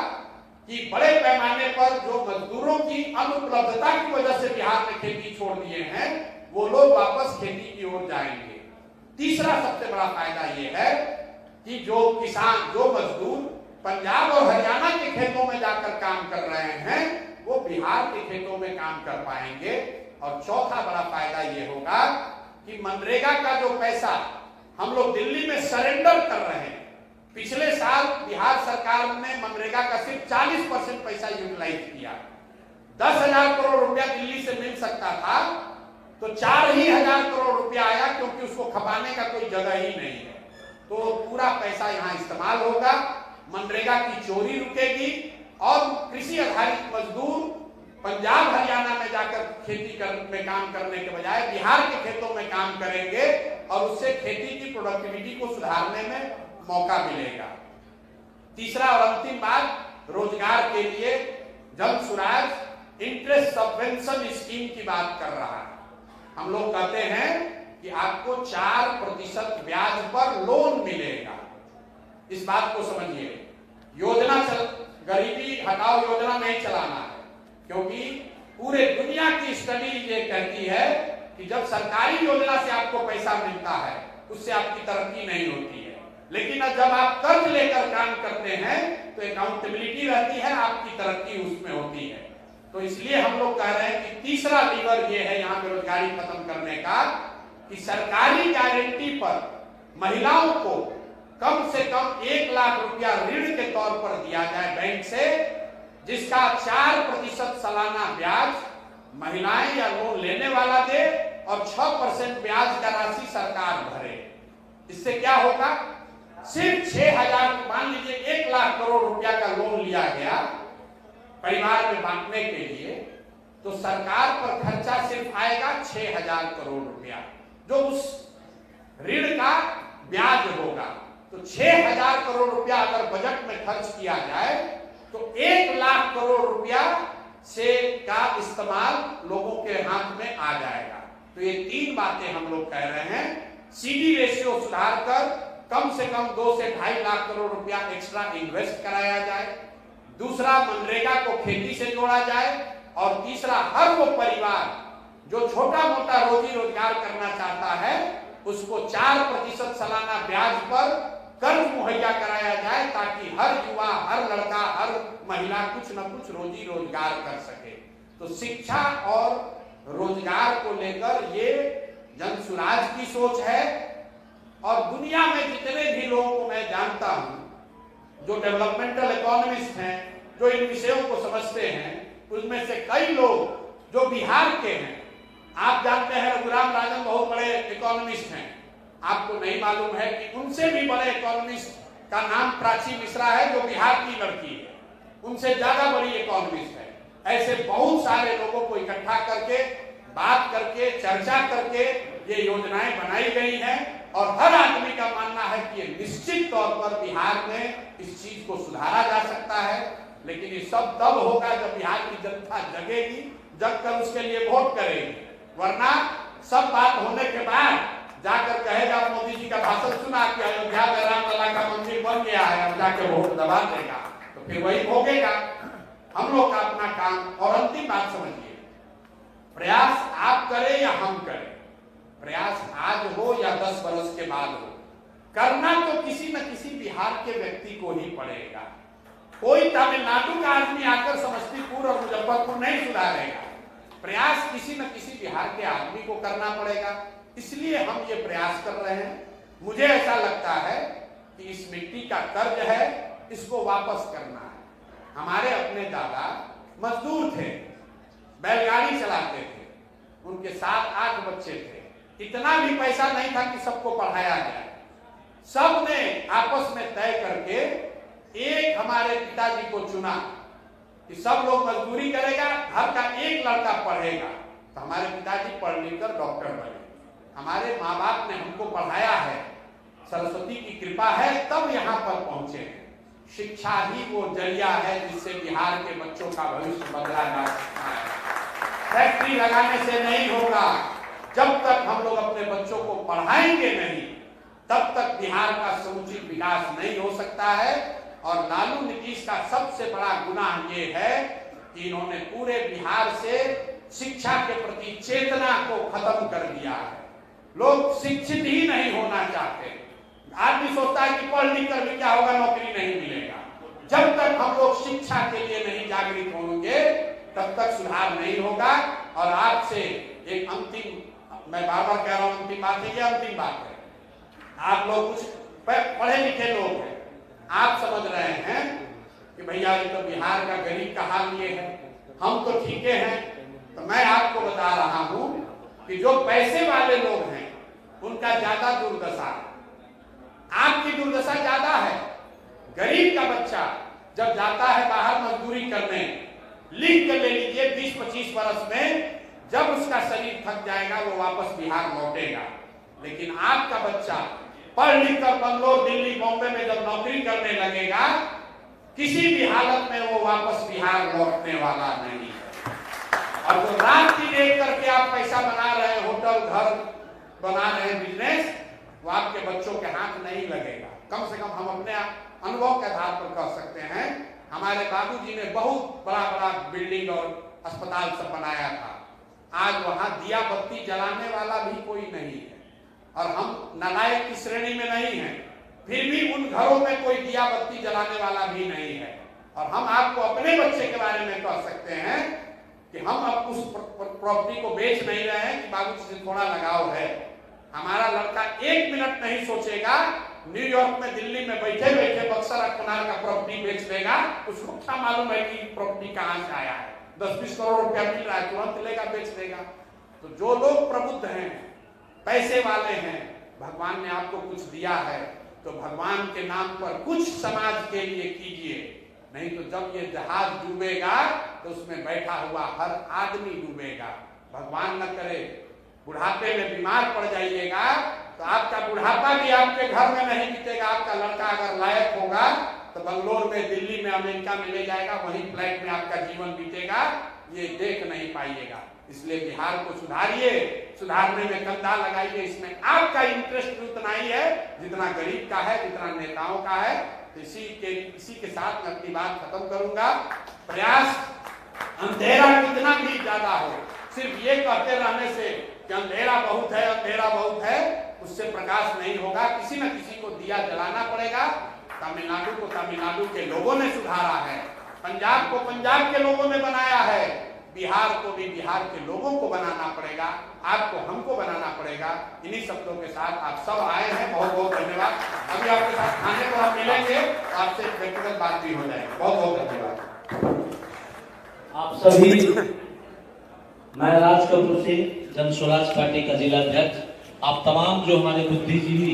कि बड़े पैमाने पर जो मजदूरों की अनुपलब्धता की वजह से बिहार में खेती छोड़ दिए हैं, वो लोग वापस खेती की ओर जाएंगे। तीसरा सबसे बड़ा फायदा ये है कि जो किसान, जो मजदूर पंजाब और हरियाणा के खेतों में जाकर काम कर रहे हैं, वो बिहार के खेतों में काम कर पाएंगे। और चौथा बड़ा फायदा ये होगा कि मनरेगा का जो पैसा हम लोग दिल्ली में सरेंडर कर रहे हैं, पिछले साल बिहार सरकार ने मनरेगा का सिर्फ 40% पैसा यूटिलाइज किया। 10,000 करोड़ रुपया दिल्ली से मिल सकता था, तो 4,000 करोड़ रुपया आया, क्योंकि उसको खपाने का कोई जगह ही नहीं है। तो पूरा पैसा यहाँ इस्तेमाल होगा, मनरेगा की चोरी रुकेगी और कृषि आधारित मजदूर पंजाब हरियाणा में जाकर खेती में काम करने के बजाय बिहार के खेतों में काम करेंगे और उससे खेती की प्रोडक्टिविटी को सुधारने में मौका मिलेगा। तीसरा और अंतिम बात, रोजगार के लिए जन स्वराज इंटरेस्ट सबवेंशन स्कीम की बात कर रहा है। हम लोग कहते हैं कि आपको 4% ब्याज पर लोन मिलेगा। इस बात को समझिए। योजना गरीबी हटाओ योजना नहीं चलाना है, क्योंकि पूरे दुनिया की स्टडी ये कहती है कि जब सरकारी योजना से आपको पैसा मिलता है, उससे आपकी तरक्की नहीं होती है। लेकिन जब आप कर्ज लेकर काम करते हैं तो अकाउंटेबिलिटी रहती है, आपकी तरक्की उसमें होती है। तो इसलिए हम लोग कह रहे हैं कि तीसरा लीवर ये है यहाँ बेरोजगारी खत्म करने का, कि सरकारी गारंटी पर महिलाओं को कम से कम 1 लाख रुपया ऋण के तौर पर दिया जाए बैंक से, जिसका 4% सालाना ब्याज महिलाएं या लोन लेने वाला दे और 6% ब्याज का राशि सरकार भरे। इससे क्या होगा? सिर्फ 6,000, मान लीजिए 1 लाख करोड़ रुपया का लोन लिया गया परिवार में बांटने के लिए, तो सरकार पर खर्चा सिर्फ आएगा 6,000 करोड़ रुपया, जो उस ऋण का ब्याज होगा। तो 6,000 करोड़ रुपया अगर बजट में खर्च किया जाए तो 1 लाख करोड़ रुपया से का इस्तेमाल लोगों के हाथ में आ जाएगा। तो ये 3 बातें हम लोग कह रहे हैं। सीडी रेशियो सुधार कर कम से कम 2 से 2.5 लाख करोड़ रुपया एक्स्ट्रा इन्वेस्ट कराया जाए। दूसरा, मनरेगा को खेती से जोड़ा जाए। और तीसरा, हर वो परिवार जो छोटा मोटा रोजी रोजगार करना चाहता है, उसको 4% सालाना ब्याज पर कर्ज मुहैया कराया जाए, ताकि हर युवा, हर लड़का, हर महिला कुछ न कुछ रोजी रोजगार कर सके। तो शिक्षा और रोजगार को लेकर ये जन स्वराज की सोच है। और दुनिया में जितने भी लोगों को मैं जानता हूं जो डेवलपमेंटल इकोनॉमिस्ट हैं, जो इन विषयों को समझते हैं, उसमें से कई लोग जो बिहार के हैं, आप जानते हैं रघुराम राजन बहुत बड़े इकोनॉमिस्ट हैं। आपको नहीं मालूम है कि उनसे भी बड़े इकोनॉमिस्ट का नाम प्राची मिश्रा है, जो बिहार की लड़की है, उनसे ज्यादा बड़ी इकोनॉमिस्ट है। ऐसे बहुत सारे लोगों को इकट्ठा करके, बात करके, चर्चा करके ये योजनाएं बनाई गई हैं और हर आदमी का मानना है कि ये निश्चित तौर पर बिहार में इस चीज को सुधारा जा सकता है। लेकिन ये सब तब होगा जब बिहार की जनता जगेगी, जगकर उसके लिए वोट करेगी। वरना सब बात होने के बाद जाकर कहेगा, मोदी जी का भाषण सुना कि अयोध्या में रामलला का मंदिर बन गया है, अब जाके वोट दबा देगा, तो फिर वही भोगेगा। हम लोग का अपना काम। और अंतिम बात समझिए, प्रयास आप करें या हम करें, प्रयास आज हो या 10 वर्ष के बाद हो, करना तो किसी न किसी बिहार के व्यक्ति को ही पड़ेगा। कोई तमिलनाडु का आदमी आकर समस्तीपुर और मुजफ्फरपुर नहीं सुधारेगा। प्रयास किसी न किसी बिहार के आदमी को करना पड़ेगा। इसलिए हम ये प्रयास कर रहे हैं। मुझे ऐसा लगता है कि इस मिट्टी का कर्ज है, इसको वापस करना है। हमारे अपने दादा मजदूर थे, बैलगाड़ी चलाते थे, उनके 7-8 बच्चे थे। इतना भी पैसा नहीं था कि सबको पढ़ाया जाए। सब ने आपस में तय करके एक हमारे पिताजी को चुना कि सब लोग मजदूरी करेगा, घर का एक लड़का पढ़ेगा। तो हमारे पिताजी पढ़ लिख कर डॉक्टर बने। हमारे माँ बाप ने हमको पढ़ाया है, सरस्वती की कृपा है, तब यहाँ पर पहुंचे हैं। शिक्षा ही वो जरिया है जिससे बिहार के बच्चों का भविष्य बदला जा सकता है। फैक्ट्री लगाने से नहीं होगा। जब तक हम लोग अपने बच्चों को पढ़ाएंगे नहीं, तब तक बिहार का समुचित विकास नहीं हो सकता है। और लालू नीतीश का सबसे बड़ा गुनाह ये है कि इन्होंने पूरे बिहार से शिक्षा के प्रति चेतना को खत्म कर दिया है। लोग शिक्षित ही नहीं होना चाहते। आदमी सोचता है कि पढ़ लिख कर भी क्या होगा, नौकरी नहीं मिलेगा। जब तक हम लोग शिक्षा के लिए नहीं जागृत होंगे, तब तक सुधार नहीं होगा। और आपसे एक अंतिम, मैं बार बार कह रहा हूं अंतिम बात है, ये अंतिम बात है। आप लोग कुछ पढ़े लिखे लोग हैं, आप समझ रहे हैं कि भैया ये तो बिहार का गरीब का हाल ये है, हम तो ठीक हैं। तो मैं आपको बता रहा हूं कि जो पैसे वाले लोग हैं उनका ज्यादा दुर्दशा है, आपकी दुर्दशा ज्यादा है। गरीब का बच्चा जब जाता है बाहर मजदूरी करने, लिख कर ले लीजिए 20-25 वर्ष में जब उसका शरीर थक जाएगा वो वापस बिहार लौटेगा। लेकिन आपका बच्चा पढ़ लिख कर बंगलोर, दिल्ली, बॉम्बे में जब नौकरी करने लगेगा, किसी भी हालत में वो वापस बिहार लौटने वाला नहीं है। और जो रात की देख करके आप पैसा बना रहे हैं, होटल घर बना रहे हैं, बिजनेस, वो आपके बच्चों के हाथ नहीं लगेगा। कम से कम हम अपने अनुभव के आधार पर कह सकते हैं, हमारे बाबूजी ने बहुत बड़ा बड़ा बिल्डिंग और अस्पताल सब बनाया था। आज वहां दिया बत्ती जलाने वाला भी कोई नहीं है। और हम नालायक की श्रेणी में नहीं हैं, फिर भी उन घरों में कोई दिया बत्ती जलाने वाला भी नहीं है। और हम आपको अपने बच्चे के बारे में कह सकते हैं कि हम अब उस प्रॉपर्टी को बेच नहीं रहे हैं कि बाबूजी से थोड़ा लगाव है। हमारा लड़का 1 मिनट नहीं सोचेगा, न्यूयॉर्क में, दिल्ली में बैठे बैठे बक्सर अखनार का प्रॉपर्टी बेच देगा। उसको क्या मालूम है कि प्रॉपर्टी कहां से आया है, 10-20 करोड़ रुपया मिल रहा है, तुरंत लेगा, बेच देगा। तो जो लोग प्रबुद्ध हैं, पैसे वाले हैं, भगवान ने आपको कुछ दिया है तो भगवान के नाम पर कुछ समाज के लिए कीजिए। नहीं तो जब ये जहाज डूबेगा तो उसमें बैठा हुआ हर आदमी डूबेगा। भगवान न करे बुढ़ापे में बीमार पड़ जाइएगा तो आपका बुढ़ापा भी आपके घर में नहीं बीतेगा। आपका लड़का अगर लायक होगा तो बंगलोर में, दिल्ली में, अमेरिका में ले जाएगा, वही फ्लैट में आपका जीवन बीतेगा। ये देख नहीं पाइएगा। इसलिए बिहार को सुधारिए, सुधारने में कंधा लगाइए। इसमें आपका इंटरेस्ट उतना ही है जितना गरीब का है, जितना नेताओं का है। इसी के साथ मैं अपनी बात खत्म करूंगा। प्रयास अंधेरा कितना भी ज्यादा हो, सिर्फ ये कहते रहने से कि अंधेरा बहुत है, अंधेरा बहुत है, उससे प्रकाश नहीं होगा। किसी न किसी को दिया जलाना पड़ेगा। तमिलनाडु को तमिलनाडु के लोगों ने सुधारा है, पंजाब को पंजाब के लोगों ने बनाया है, बिहार को भी बिहार के लोगों को बनाना पड़ेगा, आपको हमको बनाना पड़ेगा। इन्हीं शब्दों के साथ आप सब आए हैं, बहुत बहुत धन्यवाद। अभी आपके साथ खाने को हम मिलेंगे, आपसे व्यक्तिगत बात भी हो जाएगी। बहुत बहुत धन्यवाद आप सभी। मैं राज कपूर सिंह, जन स्वराज पार्टी का जिला अध्यक्ष। आप तमाम जो हमारे बुद्धिजीवी